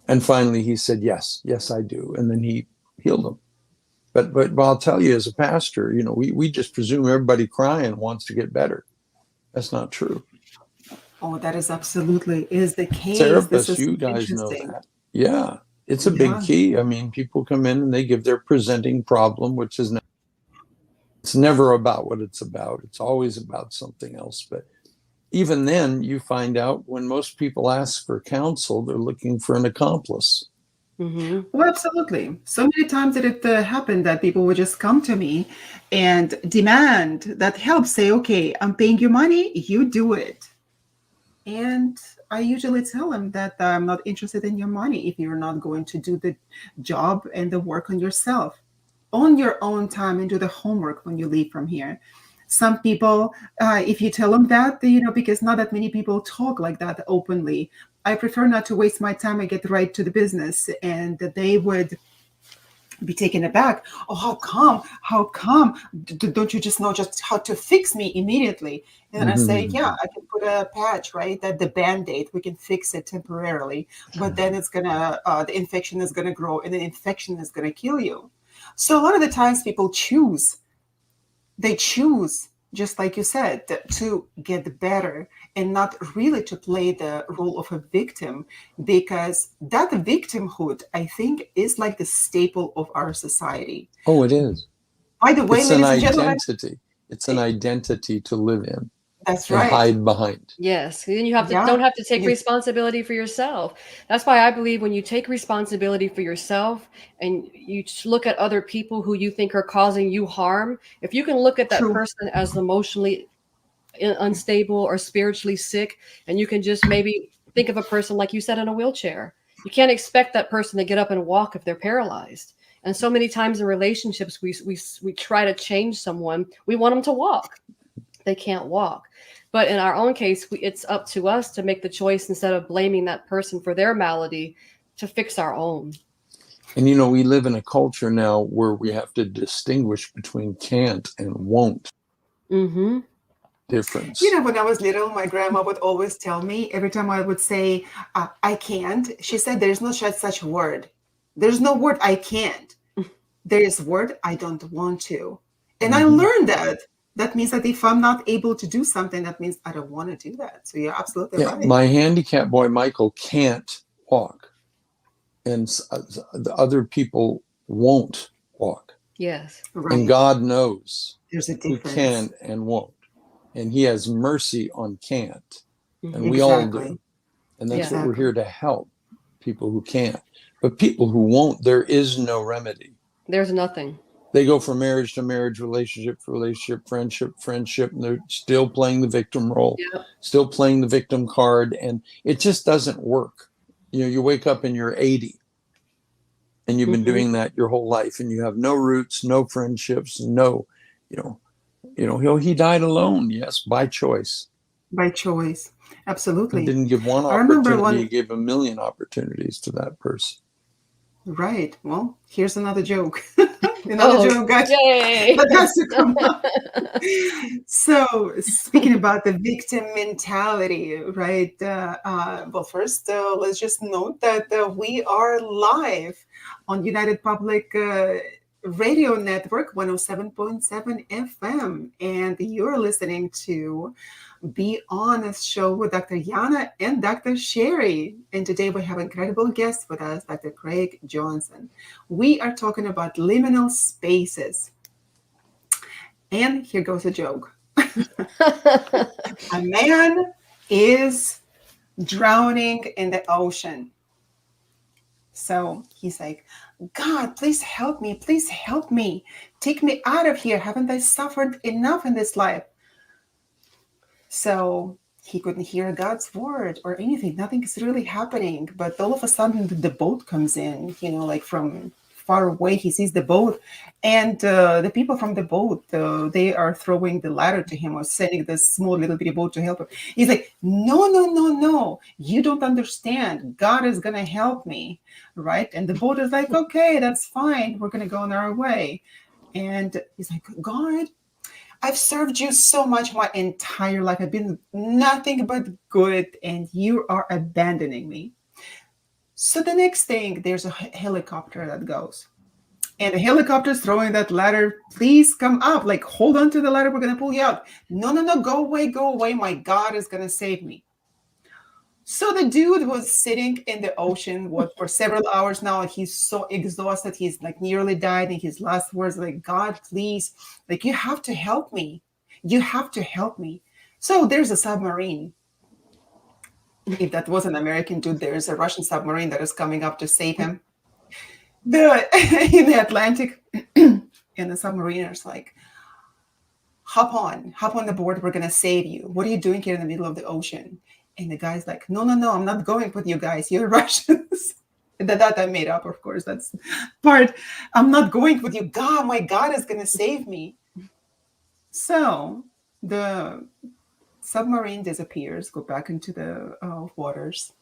And finally he said, yes, I do. And then he healed him. But I'll tell you, as a pastor, we just presume everybody crying wants to get better. That's not true. Oh, that is the case. Therapists, you guys know that. Yeah, it's a big key. I mean, people come in and they give their presenting problem, which is it's never about what it's about. It's always about something else. But even then, you find out when most people ask for counsel, they're looking for an accomplice. Mm-hmm. Well, absolutely. So many times that it happened that people would just come to me and demand that help, say, okay, I'm paying you money, you do it. And I usually tell them that I'm not interested in your money if you're not going to do the job and the work on yourself, on your own time, and do the homework when you leave from here. Some people, if you tell them that, because not that many people talk like that openly, I prefer not to waste my time and get right to the business, and that they would be taken aback. Oh, how come? Don't you just know just how to fix me immediately? And I say, yeah, I can put a patch, right? That the Band-Aid, we can fix it temporarily, but then it's the infection is gonna grow, and the infection is gonna kill you. So a lot of the times people choose, just like you said, to get better and not really to play the role of a victim, because that victimhood, I think, is like the staple of our society. Oh, it is. By the way, it's ladies an and gentlemen, identity. It's an identity to live in. That's and right. hide behind. Yes, and you don't have to take responsibility for yourself. That's why I believe when you take responsibility for yourself and you look at other people who you think are causing you harm, if you can look at that person as emotionally unstable or spiritually sick, and you can just maybe think of a person, like you said, in a wheelchair. You can't expect that person to get up and walk if they're paralyzed. And so many times in relationships, we try to change someone. We want them to walk. They can't walk. But in our own case, it's up to us to make the choice, instead of blaming that person for their malady, to fix our own. And, we live in a culture now where we have to distinguish between can't and won't. Mm-hmm. Difference. When I was little, my grandma would always tell me, every time I would say, I can't, she said, there's no such word. There's no word I can't. There is word I don't want to. And I learned that. That means that if I'm not able to do something, that means I don't want to do that. So you're absolutely right. My handicapped boy, Michael, can't walk. And the other people won't walk. Yes. Right. And God knows there's a who difference. can and won't. And he has mercy on can't. And we Exactly. all do. And that's what we're here to help, people who can't. But people who won't, there is no remedy. There's nothing. They go from marriage to marriage, relationship to relationship, friendship, and they're still playing the victim role, still playing the victim card, and it just doesn't work. You wake up and you're 80, and you've been doing that your whole life, and you have no roots, no friendships, no, he died alone, yes, by choice. By choice, absolutely. He didn't give one opportunity, he gave a million opportunities to that person. Right. Well, here's another joke. Another joke, guys. Yay. That has to come up. So, speaking about the victim mentality, right? Well, first, let's just note that we are live on United Public Radio Network 107.7 FM, and you're listening to Be Honest Show with Dr. Yana and Dr. Sherry. And today we have incredible guests with us, Dr. Craig Johnson. We are talking about liminal spaces. And here goes a joke. A man is drowning in the ocean. So he's like, God, please help me. Please help me. Take me out of here. Haven't I suffered enough in this life? So he couldn't hear God's word or anything. Nothing is really happening. But all of a sudden, the boat comes in, like from far away. He sees the boat. And the people from the boat, they are throwing the ladder to him or sending this small little bitty boat to help him. He's like, no. You don't understand. God is going to help me. Right. And the boat is like, okay, that's fine. We're going to go on our way. And he's like, God, I've served you so much my entire life. I've been nothing but good, and you are abandoning me. So the next thing, there's a helicopter that goes. And the helicopter is throwing that ladder. Please come up. Like, hold on to the ladder. We're going to pull you out. No. Go away. My God is going to save me. So the dude was sitting in the ocean for several hours now. He's so exhausted. He's like nearly died. And his last words like, God, please, like, you have to help me. You have to help me. So there's a submarine. If that was an American dude, there's a Russian submarine that is coming up to save him. In the Atlantic, and the submariner's like, hop on the board. We're going to save you. What are you doing here in the middle of the ocean? And the guy's like, no, I'm not going with you guys. You're Russians. That I made up, of course. That's part. I'm not going with you. God, my God is going to save me. So the submarine disappears, go back into the waters.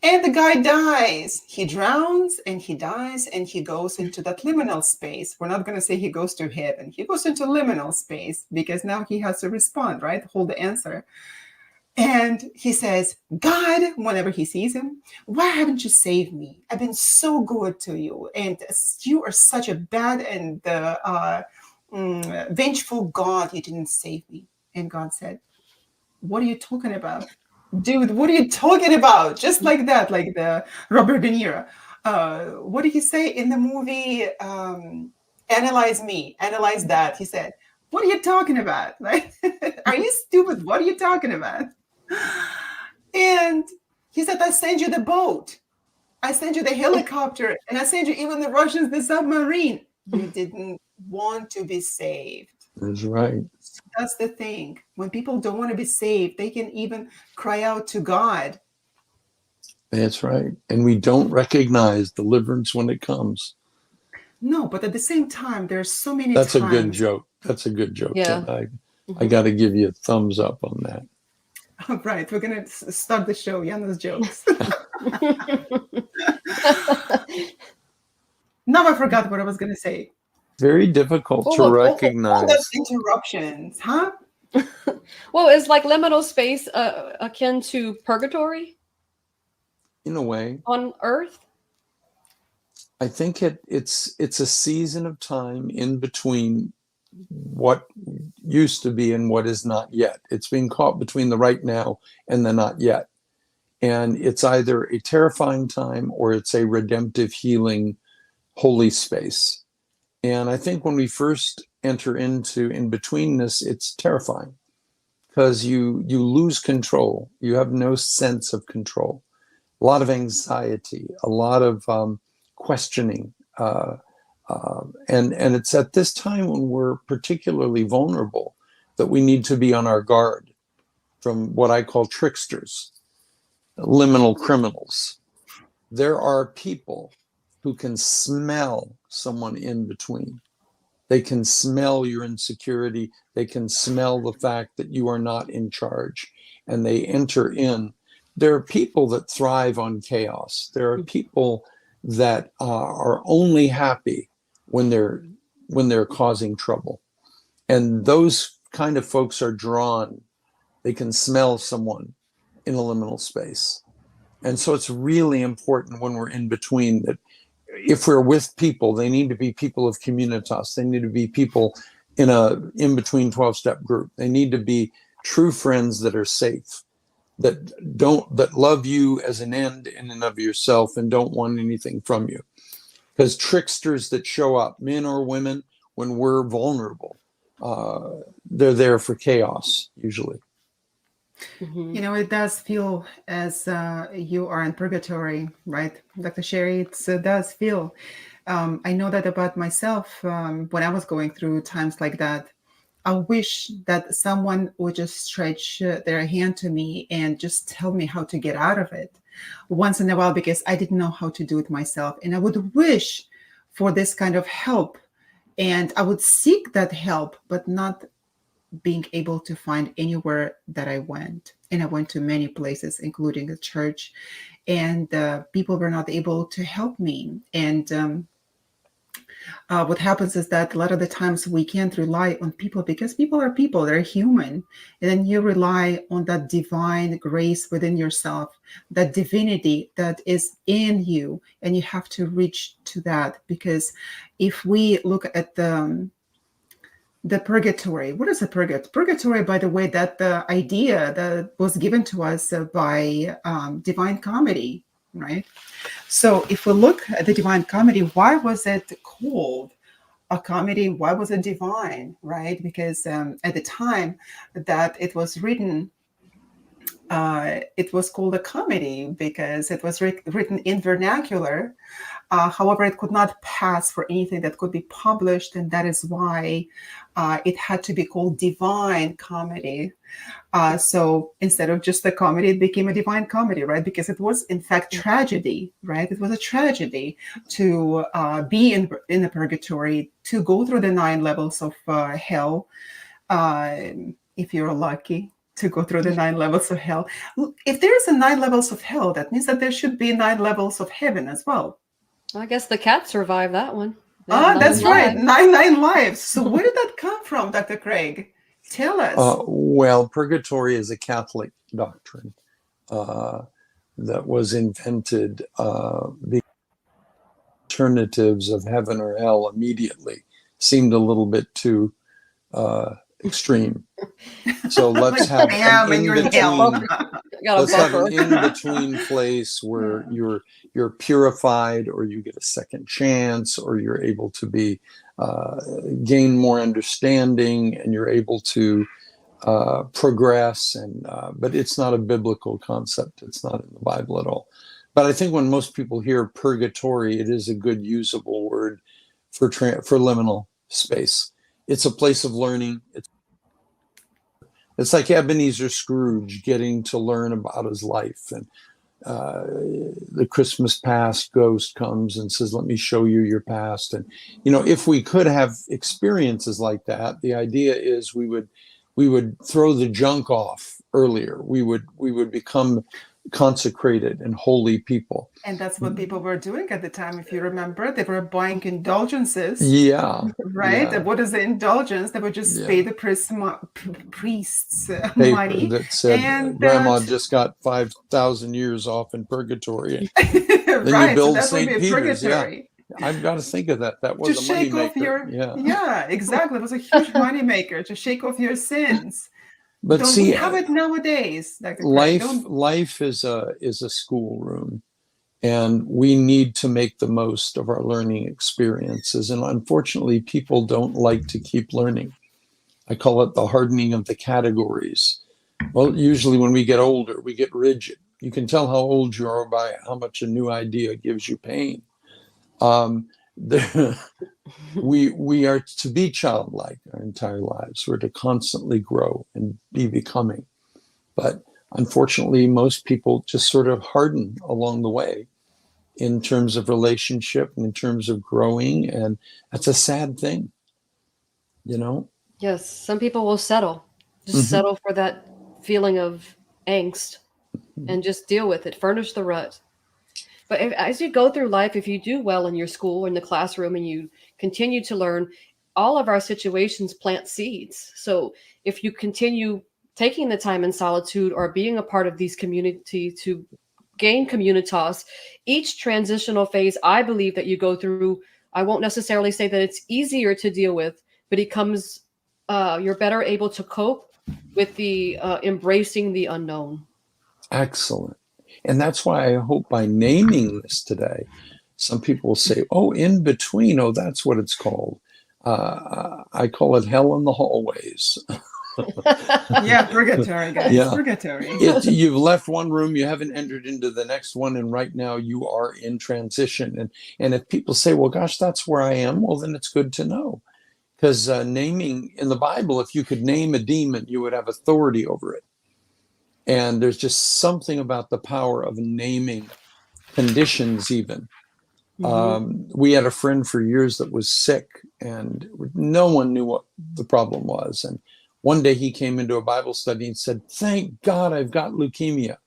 And the guy dies. He drowns and he dies and he goes into that liminal space. We're not going to say he goes to heaven. He goes into liminal space because now he has to respond, right? Hold the answer. And he says, God, whenever he sees him, why haven't you saved me? I've been so good to you. And you are such a bad and vengeful God. You didn't save me. And God said, what are you talking about? Dude, what are you talking about? Just like that, like the Robert De Niro. What did he say in the movie? Analyze me, analyze that. He said, what are you talking about? Right? Are you stupid? What are you talking about? And he said, I sent you the boat. I sent you the helicopter. And I sent you even the Russians, the submarine. You didn't want to be saved. That's right. That's the thing. When people don't want to be saved, they can even cry out to God. That's right. And we don't recognize deliverance when it comes. No, but at the same time, there's so many That's times. a good joke. That's a good joke. Yeah. I got to give you a thumbs up on that. All right. We're going to start the show. Yana's jokes. Now I forgot what I was going to say. Very difficult to All recognize. those interruptions, huh? Well, is like liminal space akin to purgatory In a way, on Earth? I think it's a season of time in between what used to be and what is not yet. It's being caught between the right now and the not yet. And it's either a terrifying time or it's a redemptive, healing, holy space. And I think when we first enter into in-betweenness, it's terrifying because you lose control. You have no sense of control. A lot of anxiety, a lot of questioning. And it's at this time when we're particularly vulnerable that we need to be on our guard from what I call tricksters, liminal criminals. There are people who can smell someone in between. They can smell your insecurity. They can smell the fact that you are not in charge, and they enter in. There are people that thrive on chaos. There are people that are only happy when they're causing trouble. And those kind of folks are drawn. They can smell someone in a liminal space. And so it's really important when we're in between that if we're with people, they need to be people of communitas. They need to be people in a in-between 12-step group. They need to be true friends that are safe, that love you as an end in and of yourself and don't want anything from you. Because tricksters that show up, men or women, when we're vulnerable, they're there for chaos usually. Mm-hmm. You know, it does feel as you are in purgatory, right, Dr. Sherry? It does feel. I know that about myself when I was going through times like that. I wish that someone would just stretch their hand to me and just tell me how to get out of it once in a while, because I didn't know how to do it myself. And I would wish for this kind of help. And I would seek that help, but not being able to find anywhere that I went. And I went to many places, including a church, and people were not able to help me. And what happens is that a lot of the times we can't rely on people because people are people, they're human. And then you rely on that divine grace within yourself, that divinity that is in you, and you have to reach to that. Because if we look at the purgatory, what is a purgatory? Purgatory, by the way, that the idea that was given to us by Divine Comedy, right? So if we look at the Divine Comedy, why was it called a comedy? Why was it divine, right? Because at the time that it was written, it was called a comedy because it was written in vernacular. However, it could not pass for anything that could be published, and that is why it had to be called Divine Comedy. So instead of just a comedy, it became a divine comedy, right? Because it was, in fact, tragedy, right? It was a tragedy to be in the purgatory, to go through the 9 levels of hell, if you're lucky to go through the 9 levels of hell. If there's a 9 levels of hell, that means that there should be 9 levels of heaven as well. I guess the cat survived that one. That's right. 9 lives. So where did that come from, Dr. Craig? Tell us. Well, purgatory is a Catholic doctrine that was invented. The alternatives of heaven or hell immediately seemed a little bit too extreme. So let's have an in-between. Let's have an in-between place where you're purified, or you get a second chance, or you're able to be gain more understanding, and you're able to progress. And but it's not a biblical concept. It's not in the Bible at all. But I think when most people hear purgatory, it is a good usable word for liminal space. It's a place of learning. It's like Ebenezer Scrooge getting to learn about his life, and the Christmas past ghost comes and says, "Let me show you your past." And if we could have experiences like that, the idea is we would throw the junk off earlier. We would become consecrated and holy people. And that's what people were doing at the time. If you remember, they were buying indulgences. Yeah. Right? Yeah. What is the indulgence? They would just pay the priests Paper money. that said And grandma just got 5,000 years off in purgatory. Then right, you build so that St. would be Peter's. purgatory. Yeah. I've got to think of that. That was To a shake off moneymaker. yeah, exactly. It was a huge moneymaker to shake off your sins. But Don't see, we have it nowadays? Dr. life is a schoolroom, and we need to make the most of our learning experiences. And unfortunately, people don't like to keep learning. I call it the hardening of the categories. Well, usually when we get older, we get rigid. You can tell how old you are by how much a new idea gives you pain. We are to be childlike our entire lives. We're to constantly grow and be becoming. But unfortunately, most people just sort of harden along the way in terms of relationship and in terms of growing. And that's a sad thing, you know? Yes, some people will settle, just settle for that feeling of angst and just deal with it, furnish the rut. But as you go through life, if you do well in your school, in the classroom, and you continue to learn, all of our situations plant seeds. So if you continue taking the time in solitude or being a part of these communities to gain communitas, each transitional phase, I believe that you go through, I won't necessarily say that it's easier to deal with, but it comes, you're better able to cope with the embracing the unknown. Excellent. And that's why I hope by naming this today, some people will say, oh, in between, oh, that's what it's called. I call it hell in the hallways. Yeah, purgatory, guys. Yeah. Purgatory. You've left one room, you haven't entered into the next one, and right now you are in transition. And if people say, well, gosh, that's where I am, well, then it's good to know. Because naming in the Bible, if you could name a demon, you would have authority over it. And there's just something about the power of naming conditions even. We had a friend for years that was sick, and no one knew what the problem was. And one day he came into a Bible study and said, thank God I've got leukemia.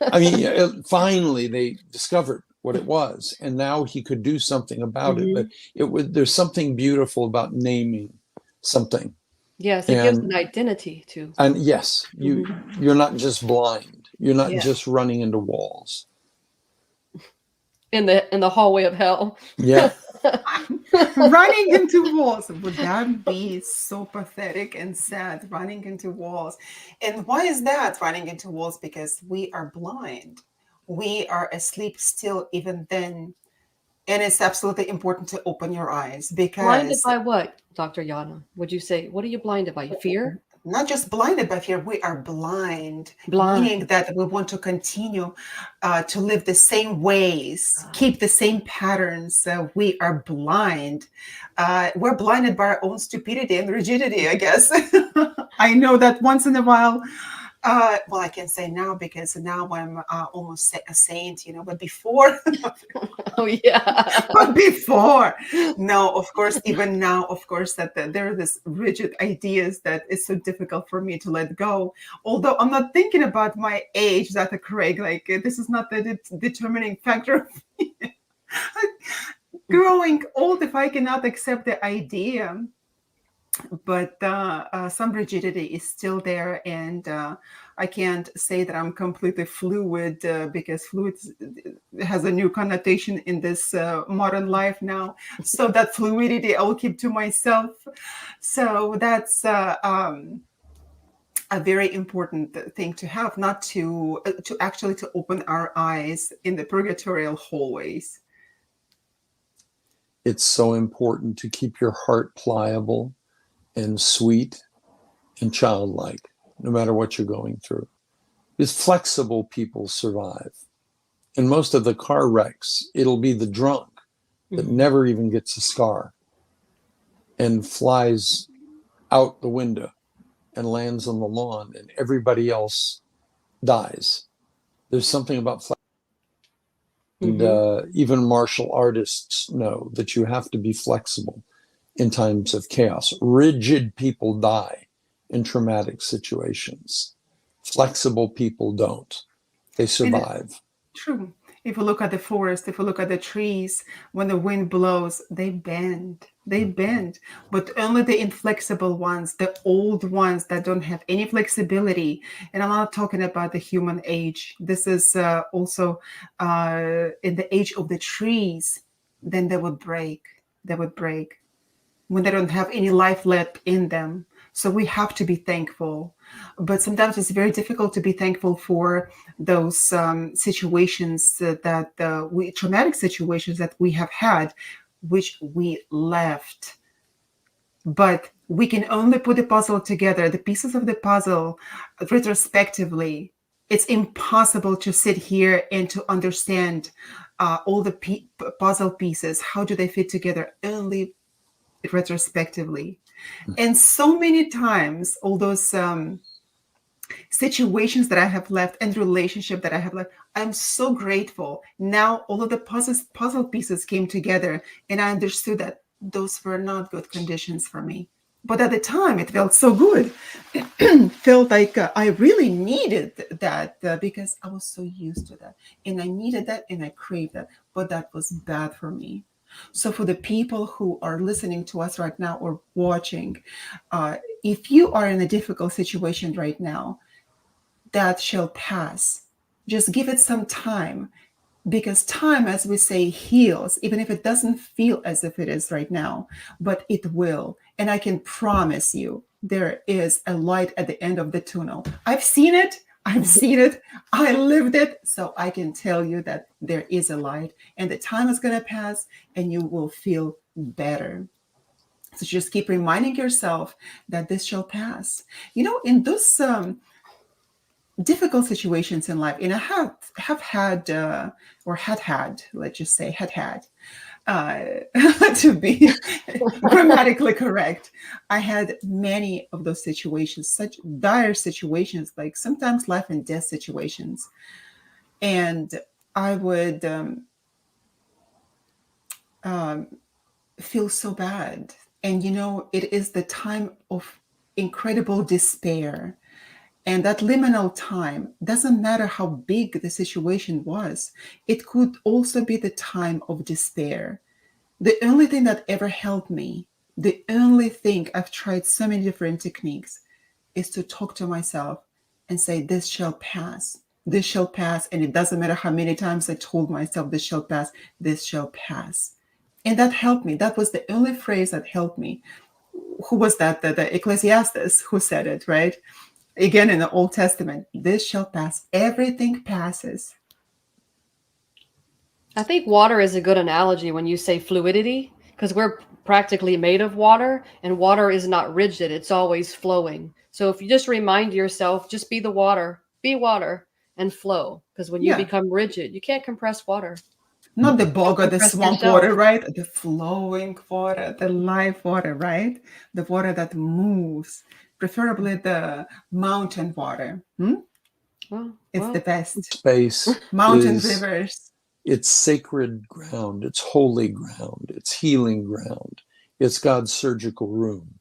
I mean, finally they discovered what it was, and now he could do something about it. But there's something beautiful about naming something. Yes, it gives an identity too. And yes, you're not just blind. You're not just running into walls. In the hallway of hell. Yeah. Running into walls. Would that be so pathetic and sad, running into walls? And why is that, running into walls? Because we are blind. We are asleep still even then. And it's absolutely important to open your eyes, because... Blinded by what, Dr. Yana? Would you say, what are you blinded by? Fear? Not just blinded by fear, we are blind. Meaning that we want to continue to live the same ways, keep the same patterns. We are blind. We're blinded by our own stupidity and rigidity, I guess. I know that once in a while, well, I can say now because now I'm almost a saint, you know, but before. Oh, yeah. But before, no, of course, even now, of course, that there are these rigid ideas that it's so difficult for me to let go. Although I'm not thinking about my age, Dr. Craig, like this is not the determining factor. Growing old, if I cannot accept the idea. But some rigidity is still there, and I can't say that I'm completely fluid because fluid has a new connotation in this modern life now. So that fluidity I will keep to myself. So that's a very important thing to have, not to actually to open our eyes in the purgatorial hallways. It's so important to keep your heart pliable and sweet and childlike, no matter what you're going through. Because flexible people survive. In most of the car wrecks, it'll be the drunk that never even gets a scar and flies out the window and lands on the lawn, and everybody else dies. There's something about and even martial artists know that you have to be flexible in times of chaos. Rigid people die in traumatic situations. Flexible people don't. They And survive. true. If you look at the forest, if you look at the trees, when the wind blows, they bend. They bend. But only the inflexible ones, the old ones that don't have any flexibility. And I'm not talking about the human age. This is also in the age of the trees. Then they would break. They would break when they don't have any life left in them. So we have to be thankful. But sometimes it's very difficult to be thankful for those situations traumatic situations that we have had, which we left. But we can only put the puzzle together, the pieces of the puzzle retrospectively. It's impossible to sit here and to understand all the puzzle pieces. How do they fit together? Only retrospectively. And so many times, all those situations that I have left and relationship that I have left, I'm so grateful. Now all of the puzzle pieces came together, and I understood that those were not good conditions for me. But at the time, it felt so good. It felt like I really needed that because I was so used to that. And I needed that and I craved that. But that was bad for me. So for the people who are listening to us right now or watching, if you are in a difficult situation right now, that shall pass. Just give it some time, because time, as we say, heals, even if it doesn't feel as if it is right now, but it will. And I can promise you, there is a light at the end of the tunnel. I've seen it. I lived it. So I can tell you that there is a light, and the time is going to pass and you will feel better. So just keep reminding yourself that this shall pass. In those difficult situations in life, and I have had, or had, let's just say had, to be grammatically correct, I had many of those situations, such dire situations, like sometimes life and death situations. And I would feel so bad. And, it is the time of incredible despair. And that liminal time, doesn't matter how big the situation was, it could also be the time of despair. The only thing that ever helped me, the only thing, I've tried so many different techniques, is to talk to myself and say, this shall pass. This shall pass. And it doesn't matter how many times I told myself, this shall pass. This shall pass. And that helped me. That was the only phrase that helped me. Who was that? The Ecclesiastes who said it, right? Again, in the Old Testament, this shall pass. Everything passes. I think water is a good analogy when you say fluidity, because we're practically made of water, and water is not rigid. It's always flowing. So if you just remind yourself, just be water, and flow. Because when you Yeah. become rigid, you can't compress water. Not the bog or the Compress swamp yourself. water, right? The flowing water, the live water, right? The water that moves, preferably the mountain water. It's the best. Space Mountain rivers. It's sacred ground. It's holy ground. It's healing ground. It's God's surgical room.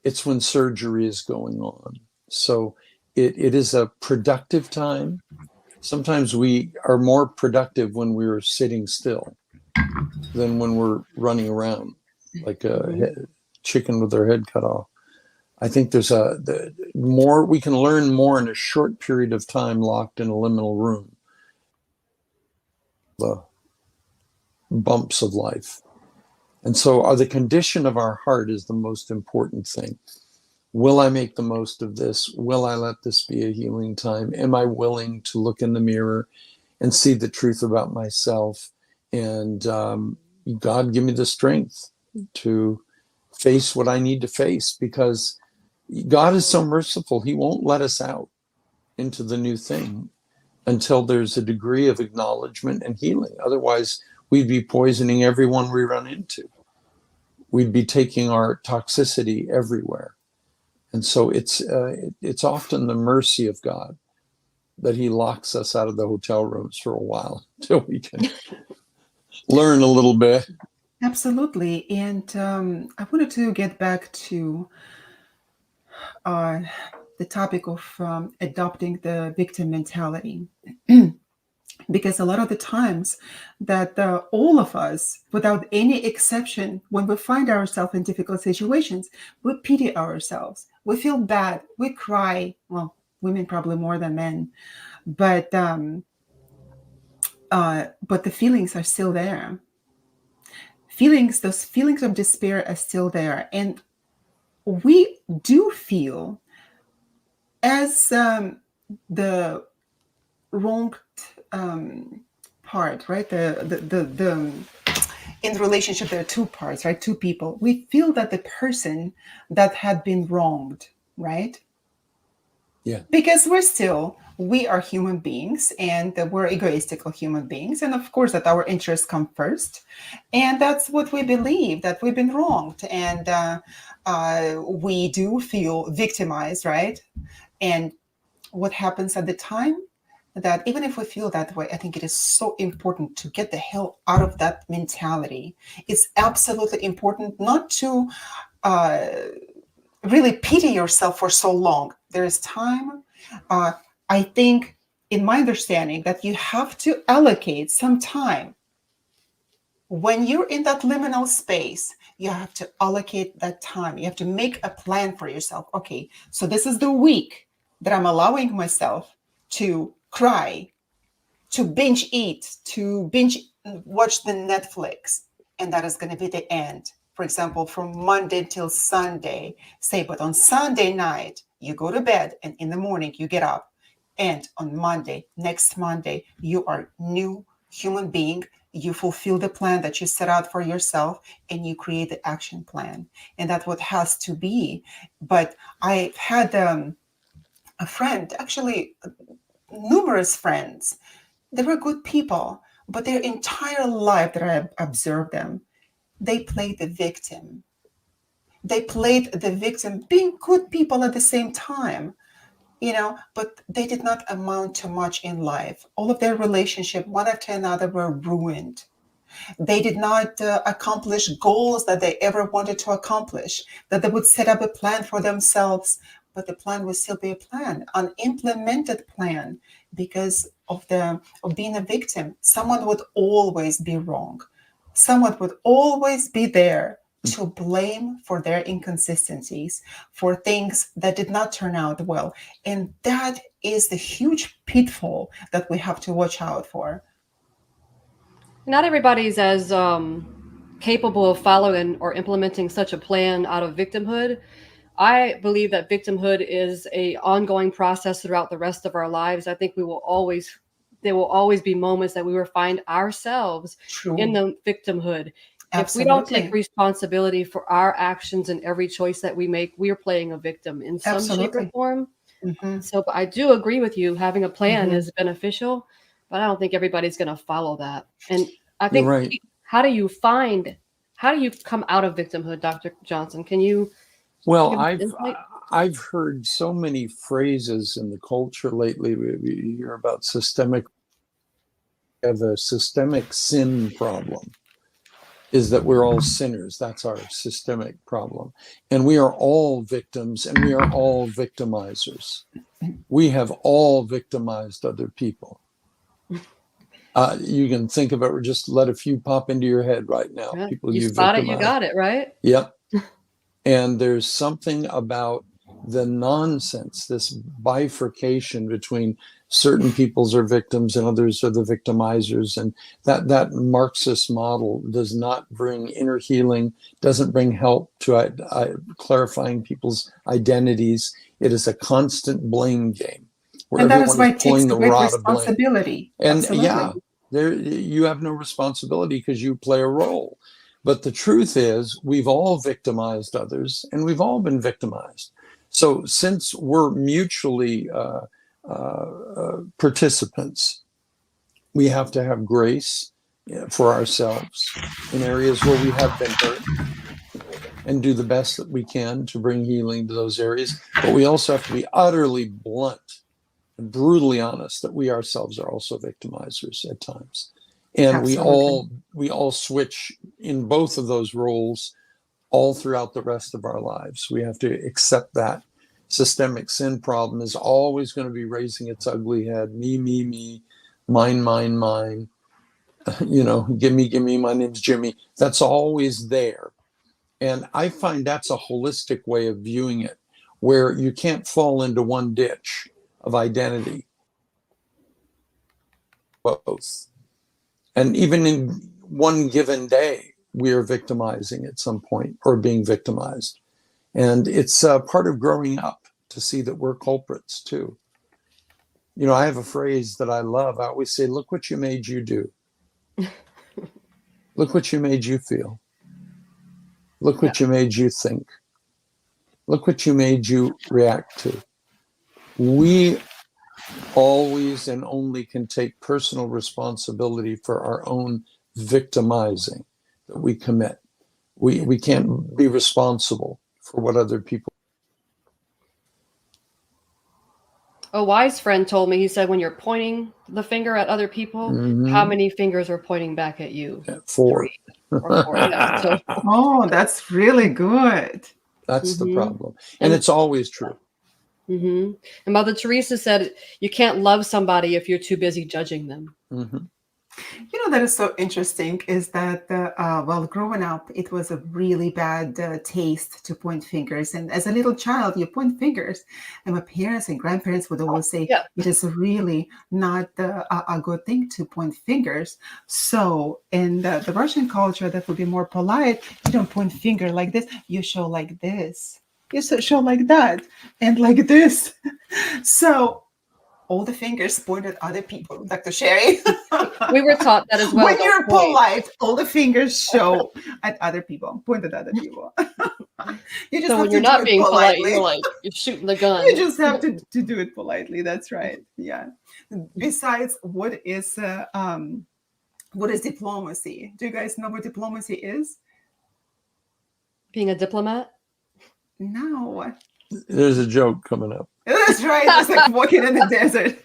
It's when surgery is going on. So it is a productive time. Sometimes we are more productive when we're sitting still than when we're running around like a chicken with their head cut off. I think there's more we can learn more in a short period of time locked in a liminal room. The bumps of life. And so the condition of our heart is the most important thing. Will I make the most of this? Will I let this be a healing time? Am I willing to look in the mirror and see the truth about myself? And God, give me the strength to face what I need to face, because God is so merciful. He won't let us out into the new thing until there's a degree of acknowledgement and healing. Otherwise, we'd be poisoning everyone we run into. We'd be taking our toxicity everywhere. And so it's often the mercy of God that he locks us out of the hotel rooms for a while until we can learn a little bit. Absolutely. And I wanted to get back to the topic of adopting the victim mentality. Because a lot of the times that all of us, without any exception, when we find ourselves in difficult situations, we pity ourselves. We feel bad. We cry. Well, women probably more than men, but the feelings are still there. Those feelings of despair are still there, and we do feel as the wrong part, right? The in the relationship, there are two parts, right? Two people. We feel that the person that had been wronged, right? Yeah. Because we are human beings, and we're egoistical human beings. And of course that our interests come first. And that's what we believe, that we've been wronged. And we do feel victimized, right? And what happens at the time, that even if we feel that way, I think it is so important to get the hell out of that mentality. It's absolutely important not to really pity yourself for so long. There is time. I think, in my understanding, that you have to allocate some time. When you're in that liminal space, you have to allocate that time. You have to make a plan for yourself. Okay, so this is the week that I'm allowing myself to cry, to binge eat, to binge watch the Netflix. And that is going to be the end. For example, from Monday till Sunday, say, but on Sunday night, you go to bed, and in the morning you get up. And on Monday, next Monday, you are new human being. You fulfill the plan that you set out for yourself, and you create the action plan. And that's what has to be. But I had a friend, actually numerous friends. They were good people, but their entire life that I observed them, they played the victim. They played the victim, being good people at the same time, but they did not amount to much in life. All of their relationships, one after another, were ruined. They did not accomplish goals that they ever wanted to accomplish, that they would set up a plan for themselves, but the plan would still be a plan, an implemented plan, because of being a victim. Someone would always be wrong. Someone would always be there to blame for their inconsistencies, for things that did not turn out well. And that is the huge pitfall that we have to watch out for. Not everybody's as capable of following or implementing such a plan out of victimhood. I believe that victimhood is a ongoing process throughout the rest of our lives. I think there will always be moments that we will find ourselves in the victimhood. Absolutely. If we don't take responsibility for our actions and every choice that we make, we are playing a victim in some shape or form. Mm-hmm. So I do agree with you. Having a plan is beneficial, but I don't think everybody's going to follow that. And I think, right. How do you come out of victimhood, Dr. Johnson? Can you? Well, I've heard so many phrases in the culture lately. We hear about have a systemic sin problem. Is that we're all sinners. That's our systemic problem. And we are all victims, and we are all victimizers. We have all victimized other people. You can think of it, or just let a few pop into your head right now. Yeah, People you spot it, you got it, right? Yep. And there's something about the nonsense, this bifurcation between certain peoples are victims and others are the victimizers. And that Marxist model does not bring inner healing, doesn't bring help to clarifying people's identities. It is a constant blame game, where and that is why everyone it is pulling takes the away rod of blame. responsibility. And Absolutely. you have no responsibility because you play a role. But the truth is, we've all victimized others, and we've all been victimized. So since we're mutually participants, we have to have grace for ourselves in areas where we have been hurt, and do the best that we can to bring healing to those areas. But we also have to be utterly blunt and brutally honest that we ourselves are also victimizers at times. And Absolutely. we all switch in both of those roles all throughout the rest of our lives. We have to accept that. systemic sin problem is always going to be raising its ugly head. Me, mine, mine. Gimme, my name's Jimmy. That's always there. And I find that's a holistic way of viewing it, where you can't fall into one ditch of identity. Both. And even in one given day, we are victimizing at some point or being victimized. And it's part of growing up to see that we're culprits too. I have a phrase that I love. I always say, look what you made you do. Look what you made you feel. Look what you made you think. Look what you made you react to. We always and only can take personal responsibility for our own victimizing that we commit. We can't be responsible for what other people. A wise friend told me, he said, when you're pointing the finger at other people, how many fingers are pointing back at you? 4. 3 or 4. Yeah, so. Oh, that's really good. That's the problem. And it's always true. And Mother Teresa said, you can't love somebody if you're too busy judging them. That is so interesting is that, growing up, it was a really bad taste to point fingers. And as a little child, you point fingers. And my parents and grandparents would always say, it is really not a good thing to point fingers. So in the Russian culture, that would be more polite. You don't point finger like this. You show like this. You show like that and like this. So all the fingers point at other people, Dr. Sherry. We were taught that as well. When you're polite, all the fingers show at other people, point at other people. You just so have when to you're not being polite, politely. you're shooting the gun. You just have to do it politely. That's right. Yeah. Besides, what is diplomacy? Do you guys know what diplomacy is? Being a diplomat? No. There's a joke coming up. That's right. It's like walking in the desert.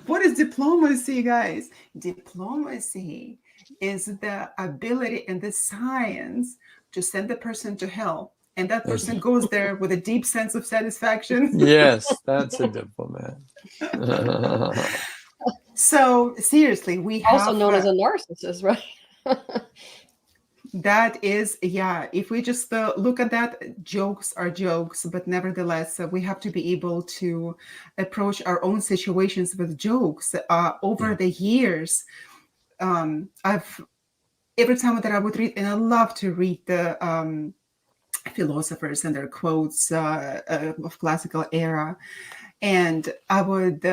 What is diplomacy, guys? Diplomacy is the ability and the science to send the person to hell. And that person goes there with a deep sense of satisfaction. Yes, that's a diplomat. So seriously, we have also known as a narcissist, right? That is, if we just look at that, jokes are jokes, but nevertheless, we have to be able to approach our own situations with jokes. Over the years, every time that I would read, and I love to read the philosophers and their quotes of classical era, and I would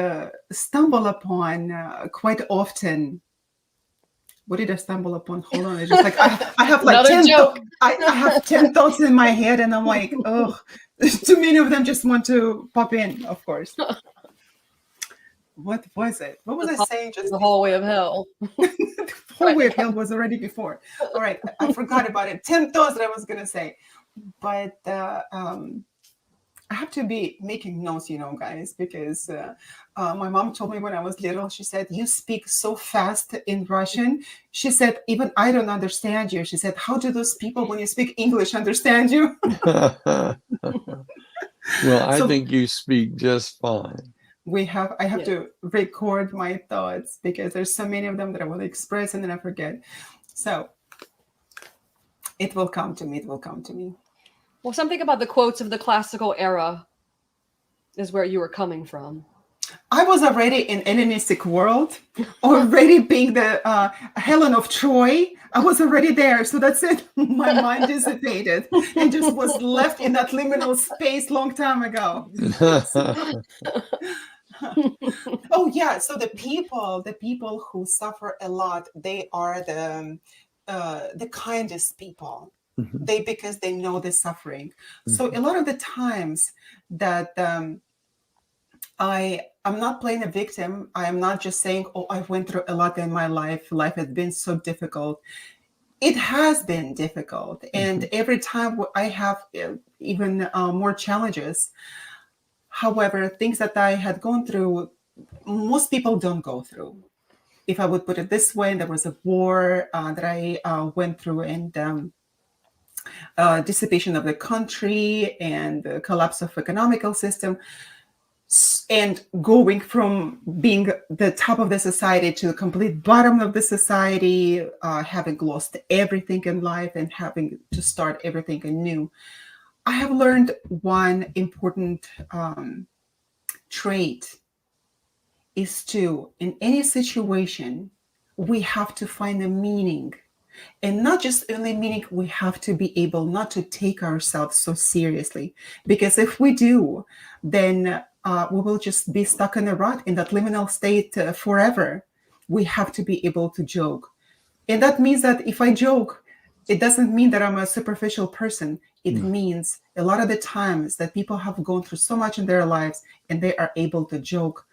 stumble upon quite often. What did I stumble upon? Hold on. It's just like I have like 10 I have 10 thoughts in my head, and I'm like, oh, too many of them just want to pop in, of course. What was it? What was I saying? Just the hallway of hell. The hallway of hell was already before. All right, I forgot about it. 10 thoughts that I was gonna say, but I have to be making notes, guys, because my mom told me when I was little, she said, you speak so fast in Russian. She said, even I don't understand you. She said, how do those people, when you speak English, understand you? Well, I think you speak just fine. I have to record my thoughts because there's so many of them that I want to express and then I forget. So it will come to me. It will come to me. Well, something about the quotes of the classical era is where you were coming from. I was already in Hellenistic world, already being the Helen of Troy. I was already there. So that's it. My mind dissipated and just was left in that liminal space long time ago. Oh, yeah. So the people who suffer a lot, they are the kindest people. Because they know the suffering. So a lot of the times that I'm not playing a victim. I am not just saying, oh, I went through a lot in my life. Life has been so difficult. It has been difficult. And every time I have even more challenges. However, things that I had gone through, most people don't go through. If I would put it this way, there was a war that I went through, and dissipation of the country and the collapse of economical system, and going from being the top of the society to the complete bottom of the society, having lost everything in life and having to start everything anew. I have learned one important trait is to, in any situation, we have to find a meaning. And not just only meaning, we have to be able not to take ourselves so seriously. Because if we do, then we will just be stuck in a rut, in that liminal state forever. We have to be able to joke. And that means that if I joke, it doesn't mean that I'm a superficial person. It means a lot of the times that people have gone through so much in their lives and they are able to joke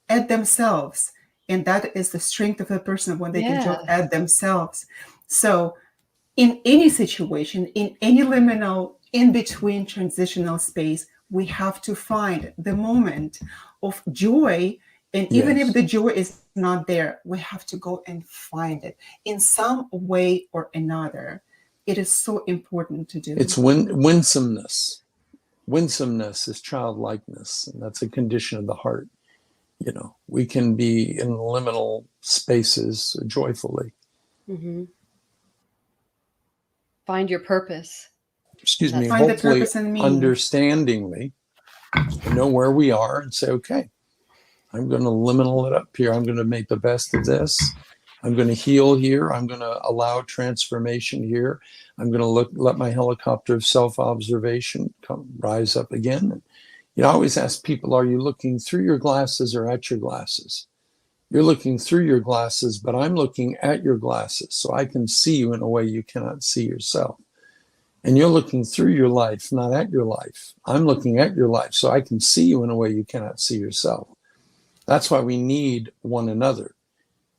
at themselves. And that is the strength of a person, when they can joke at themselves. So in any situation, in any liminal, in between transitional space, we have to find the moment of joy. And even if the joy is not there, we have to go and find it in some way or another. It is so important to do. It's winsomeness. Winsomeness is childlikeness, and that's a condition of the heart. You know, we can be in liminal spaces joyfully. Mm-hmm. Find your purpose. Excuse me, Find the hopefully purpose and meaning. understandingly, know where we are and say, okay, I'm going to liminal it up here. I'm going to make the best of this. I'm going to heal here. I'm going to allow transformation here. I'm going to let my helicopter of self-observation rise up again. And, you know, I always ask people, are you looking through your glasses or at your glasses? You're looking through your glasses, but I'm looking at your glasses so I can see you in a way you cannot see yourself. And you're looking through your life, not at your life. I'm looking at your life so I can see you in a way you cannot see yourself. That's why we need one another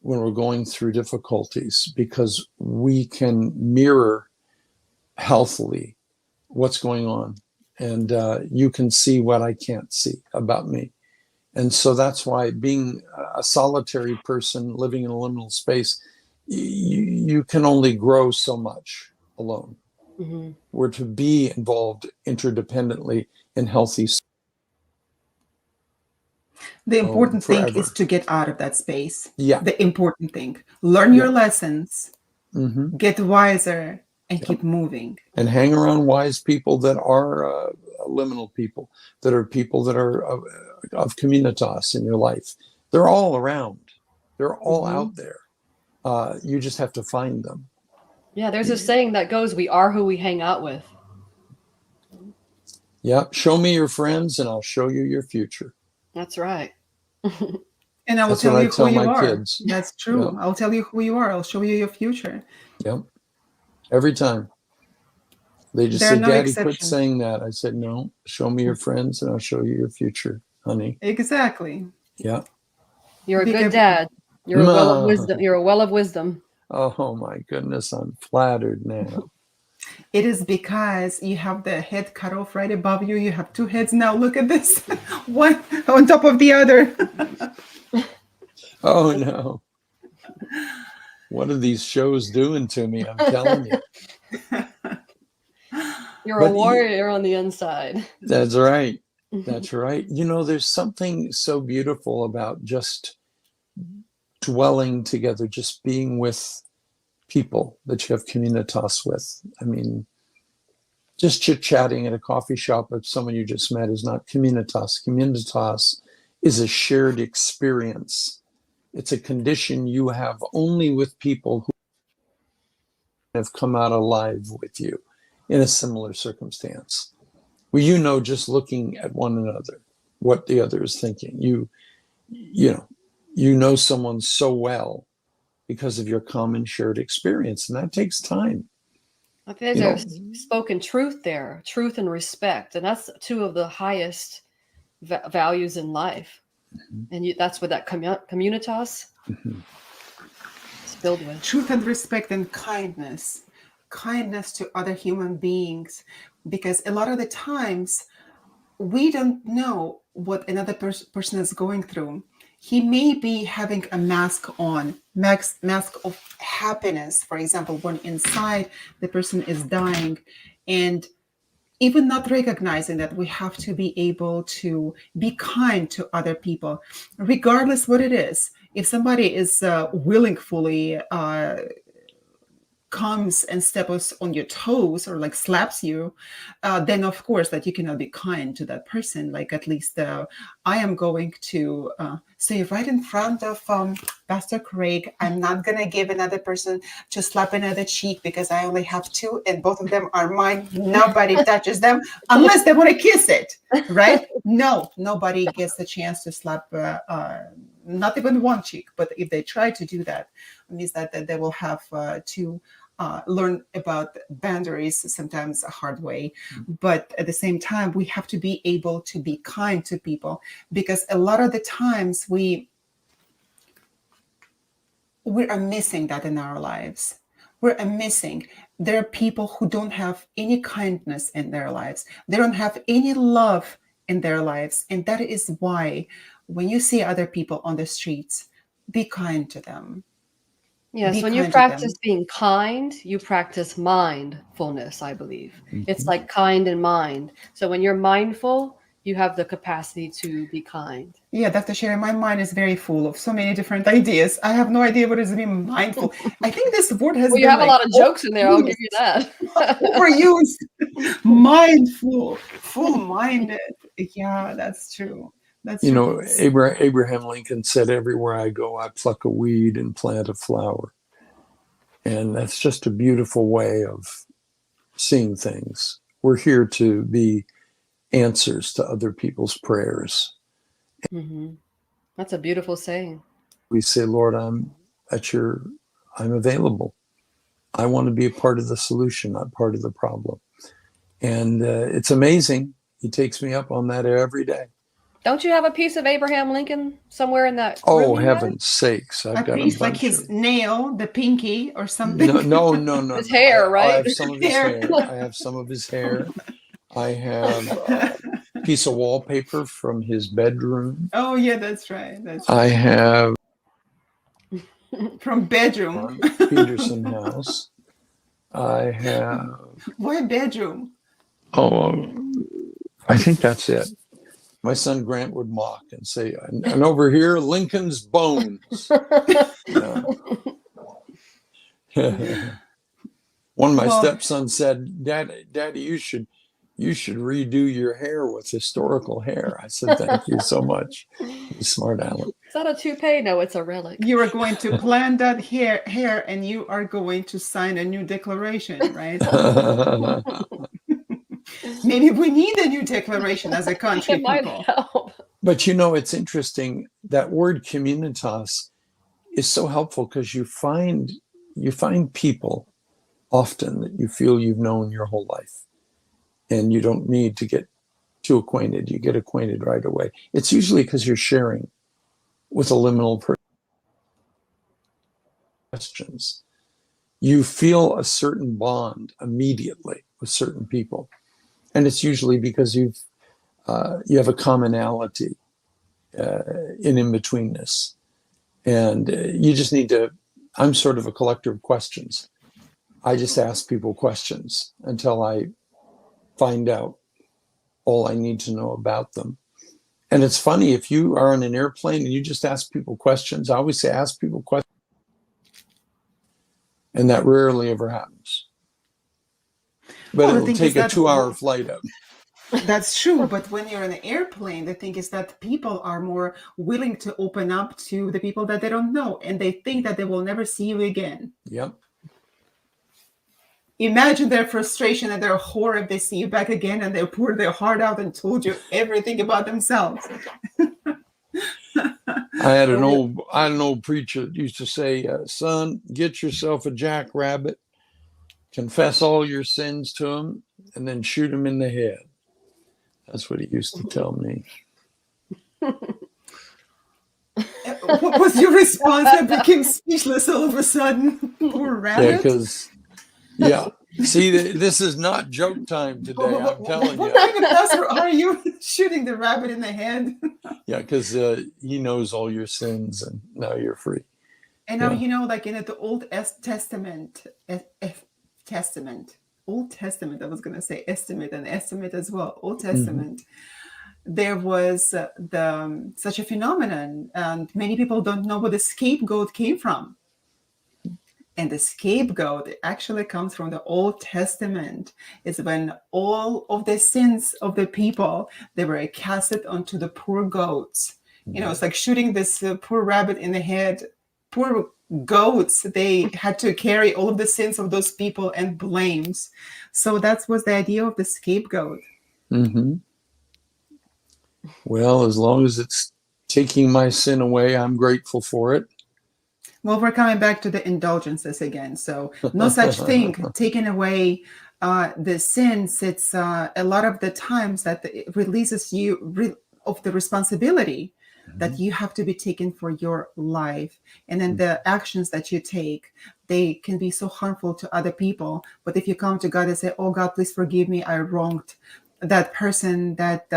when we're going through difficulties, because we can mirror healthily what's going on. And you can see what I can't see about me. And so that's why being a solitary person living in a liminal space, you can only grow so much alone. Mm-hmm. We're to be involved interdependently in healthy. The important thing is to get out of that space. Yeah. The important thing. Learn your lessons, get wiser, and keep moving. And hang around wise people that are liminal people, that are people that are of communitas in your life. They're all around. They're all out there. You just have to find them. Yeah, there's a saying that goes, we are who we hang out with. Yeah, show me your friends and I'll show you your future. That's right. And I will tell you who you are. Kids. That's true. Yep. I'll tell you who you are. I'll show you your future. Yep. Every time. They just said, Daddy, quit saying that. I said, no, show me your friends and I'll show you your future, honey. Exactly. Yeah. You're a good dad. You're a well of wisdom. You're a well of wisdom. Oh my goodness, I'm flattered now. It is because you have the head cut off right above you. You have two heads now. Look at this. One on top of the other. Oh no. What are these shows doing to me? I'm telling you. You're a warrior on the inside. That's right. That's right. You know, there's something so beautiful about just dwelling together, just being with people that you have communitas with. I mean, just chit-chatting at a coffee shop with someone you just met is not communitas. Communitas is a shared experience. It's a condition you have only with people who have come out alive with you in a similar circumstance. Well, you know, just looking at one another, what the other is thinking. You know someone so well because of your common shared experience, and that takes time. I think there's spoken truth there, truth and respect, and that's two of the highest values in life. And that's what that communitas is filled with. Truth and respect and kindness to other human beings, because a lot of the times we don't know what another person is going through. he may be having a mask on, mask of happiness, for example, when inside the person is dying, and even not recognizing that we have to be able to be kind to other people, regardless what it is. If somebody is willingly comes and steps on your toes or like slaps you, then of course that you cannot be kind to that person. Like at least I am going to say right in front of Pastor Craig, I'm not going to give another person to slap another cheek because I only have two and both of them are mine. Nobody touches them unless they want to kiss it, right? No, nobody gets the chance to slap not even one cheek. But if they try to do that, it means that they will have to learn about boundaries, sometimes a hard way. But at the same time, we have to be able to be kind to people, because a lot of the times we are missing that in our lives. We're missing. There are people who don't have any kindness in their lives. They don't have any love in their lives. And that is why when you see other people on the streets, be kind to them. Yes, when you practice being kind, you practice mindfulness, I believe. Mm-hmm. It's like kind and mind. So when you're mindful, you have the capacity to be kind. Yeah, Dr. Sherry, my mind is very full of so many different ideas. I have no idea what is being mindful. I think this word has well, you have a lot of jokes in there, I'll give you that. Overused. Mindful, full-minded. Yeah, that's true. That's you know, Abraham Lincoln said, everywhere I go, I pluck a weed and plant a flower. And that's just a beautiful way of seeing things. We're here to be answers to other people's prayers. Mm-hmm. That's a beautiful saying. We say, Lord, I'm available. I want to be a part of the solution, not part of the problem. And it's amazing. He takes me up on that every day. Don't you have a piece of Abraham Lincoln somewhere in that? Oh, heaven's sakes. I've got a piece like his nail, the pinky or something. No. His hair, right? I have some of his hair. I have some of his hair. I have a piece of wallpaper from his bedroom. Oh, yeah, that's right. I have from bedroom. Peterson House. I have. Why bedroom? Oh, I think that's it. My son Grant would mock and say, and over here, Lincoln's bones. One of my stepsons said, Daddy, you should redo your hair with historical hair. I said, thank you so much. You smart aleck. Is that a toupee? No, it's a relic. You are going to plant that hair and you are going to sign a new declaration, right? Maybe we need a new declaration as a country. It might help. But you know, it's interesting. That word communitas is so helpful because you find people often that you feel you've known your whole life. And you don't need to get too acquainted. You get acquainted right away. It's usually because you're sharing with a liminal questions. You feel a certain bond immediately with certain people. And it's usually because you have a commonality in in-betweenness. And you just need to, I'm sort of a collector of questions. I just ask people questions until I find out all I need to know about them. And it's funny, if you are on an airplane and you just ask people questions, I always say ask people questions. And that rarely ever happens. But it'll take a 2-hour flight up. That's true. But when you're in an airplane, the thing is that people are more willing to open up to the people that they don't know. And they think that they will never see you again. Yep. Imagine their frustration and their horror if they see you back again and they poured their heart out and told you everything about themselves. I had an old preacher that used to say, son, get yourself a jackrabbit, confess all your sins to him, and then shoot him in the head. That's what he used to tell me. What was your response? I became speechless all of a sudden. Poor rabbit. Yeah, See, this is not joke time today. I'm telling what you. kind of pastor are you shooting the rabbit in the head? Yeah, because he knows all your sins, and now you're free. And now, Yeah. like in the Old Testament, Old Testament, I was going to say estimate and estimate as well. Old Testament, there was such a phenomenon, and many people don't know where the scapegoat came from. And the scapegoat actually comes from the Old Testament. It's when all of the sins of the people, they were casted onto the poor goats. It's like shooting this poor rabbit in the head. Poor goats, they had to carry all of the sins of those people and blames. So that was the idea of the scapegoat. Mm-hmm. Well, as long as it's taking my sin away, I'm grateful for it. Well, we're coming back to the indulgences again. So no such thing, taking away the sins. It's a lot of the times that it releases you of the responsibility that you have to be taken for your life. And then the actions that you take, they can be so harmful to other people. But if you come to God and say, oh God, please forgive me, I wronged that person, that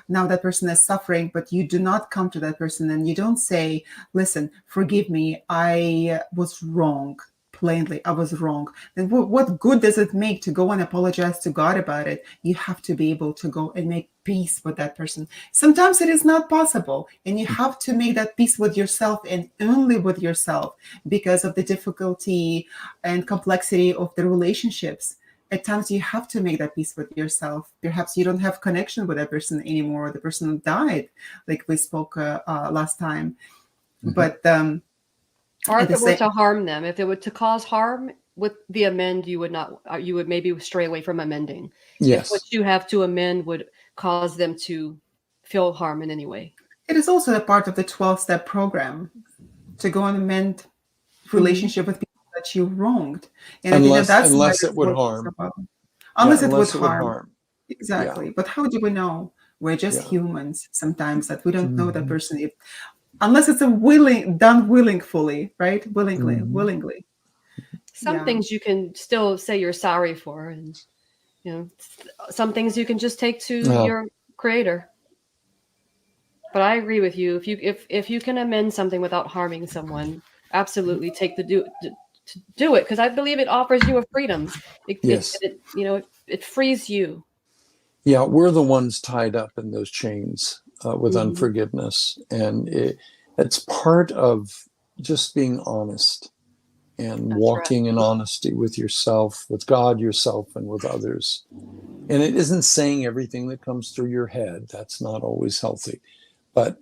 now that person is suffering, but you do not come to that person and you don't say, listen, forgive me, I was wrong. Plainly, I was wrong. Then what good does it make to go and apologize to God about it? You have to be able to go and make peace with that person. Sometimes it is not possible, and you have to make that peace with yourself and only with yourself because of the difficulty and complexity of the relationships. At times you have to make that peace with yourself. Perhaps you don't have connection with that person anymore. The person died, like we spoke last time. But or if it were to harm them, if it were to cause harm with the amend, you would not. You would maybe stray away from amending. Yes. If what you have to amend would cause them to feel harm in any way. It is also a part of the 12-step program to go and amend relationship with people that you wronged. And unless, I think unless it would harm. Unless it would harm. Exactly. Yeah. But how do we know? We're just humans sometimes, that we don't know that person unless it's done willingly, right? Willingly. Some things you can still say you're sorry for, and some things you can just take to your creator. But I agree with you. If you can amend something without harming someone, absolutely take to do it, because I believe it offers you a freedom. It frees you. Yeah, we're the ones tied up in those chains with unforgiveness, and it's part of just being honest and walking in honesty with yourself, with God, yourself, and with others. And it isn't saying everything that comes through your head. That's not always healthy. But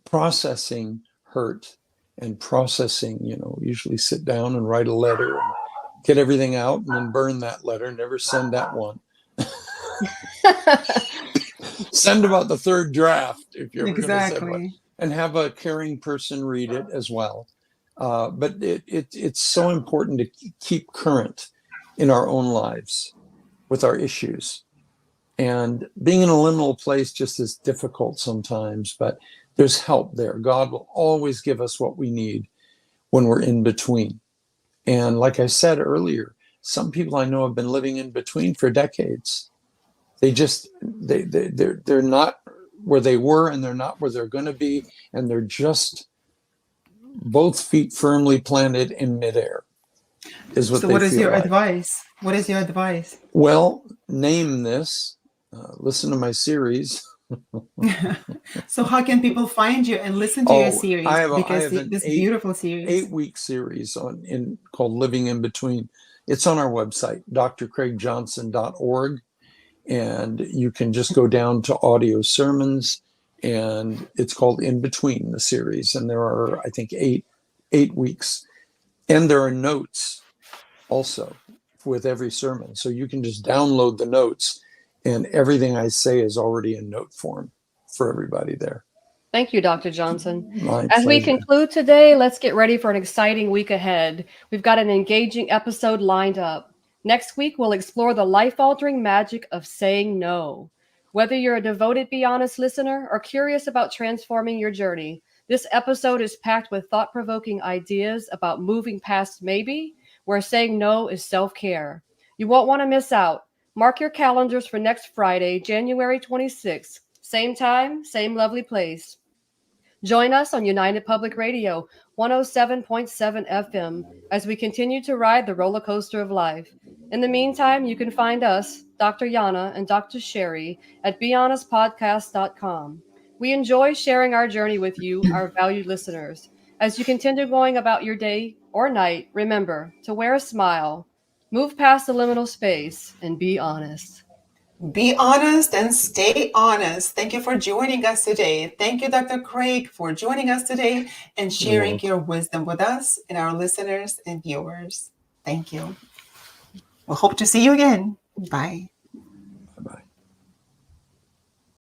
processing hurt and processing, usually sit down and write a letter and get everything out and then burn that letter. Never send that one. Send about the third draft if you're ever going to send one. And have a caring person read it as well. But it's so important to keep current in our own lives with our issues. And being in a liminal place just is difficult sometimes, but there's help there. God will always give us what we need when we're in between. And like I said earlier, some people I know have been living in between for decades. They're not where they were, and they're not where they're going to be, and they're just both feet firmly planted in midair. So what is your advice? What is your advice? Well, name this. Listen to my series. So how can people find you and listen to your series? I have this beautiful series, 8-week series called Living in Between. It's on our website, drcraigjohnson.org. And you can just go down to audio sermons, and it's called In Between, the series. And there are, I think, eight weeks. And there are notes also with every sermon. So you can just download the notes, and everything I say is already in note form for everybody there. Thank you, Dr. Johnson. My As pleasure. we conclude today, let's get ready for an exciting week ahead. We've got an engaging episode lined up. Next week, we'll explore the life-altering magic of saying no. Whether you're a devoted Be Honest listener or curious about transforming your journey, this episode is packed with thought-provoking ideas about moving past maybe, where saying no is self-care. You won't want to miss out. Mark your calendars for next Friday, January 26th. Same time, same lovely place. Join us on United Public Radio, 107.7 FM, as we continue to ride the roller coaster of life. In the meantime, you can find us, Dr. Yana and Dr. Sherry, at BeHonestPodcast.com. We enjoy sharing our journey with you, our valued listeners. As you continue going about your day or night, remember to wear a smile, move past the liminal space, and be honest. Be honest and stay honest. Thank you for joining us today. Thank you, Dr. Craig, for joining us today and sharing your wisdom with us and our listeners and viewers. Thank you. We'll hope to see you again. Bye.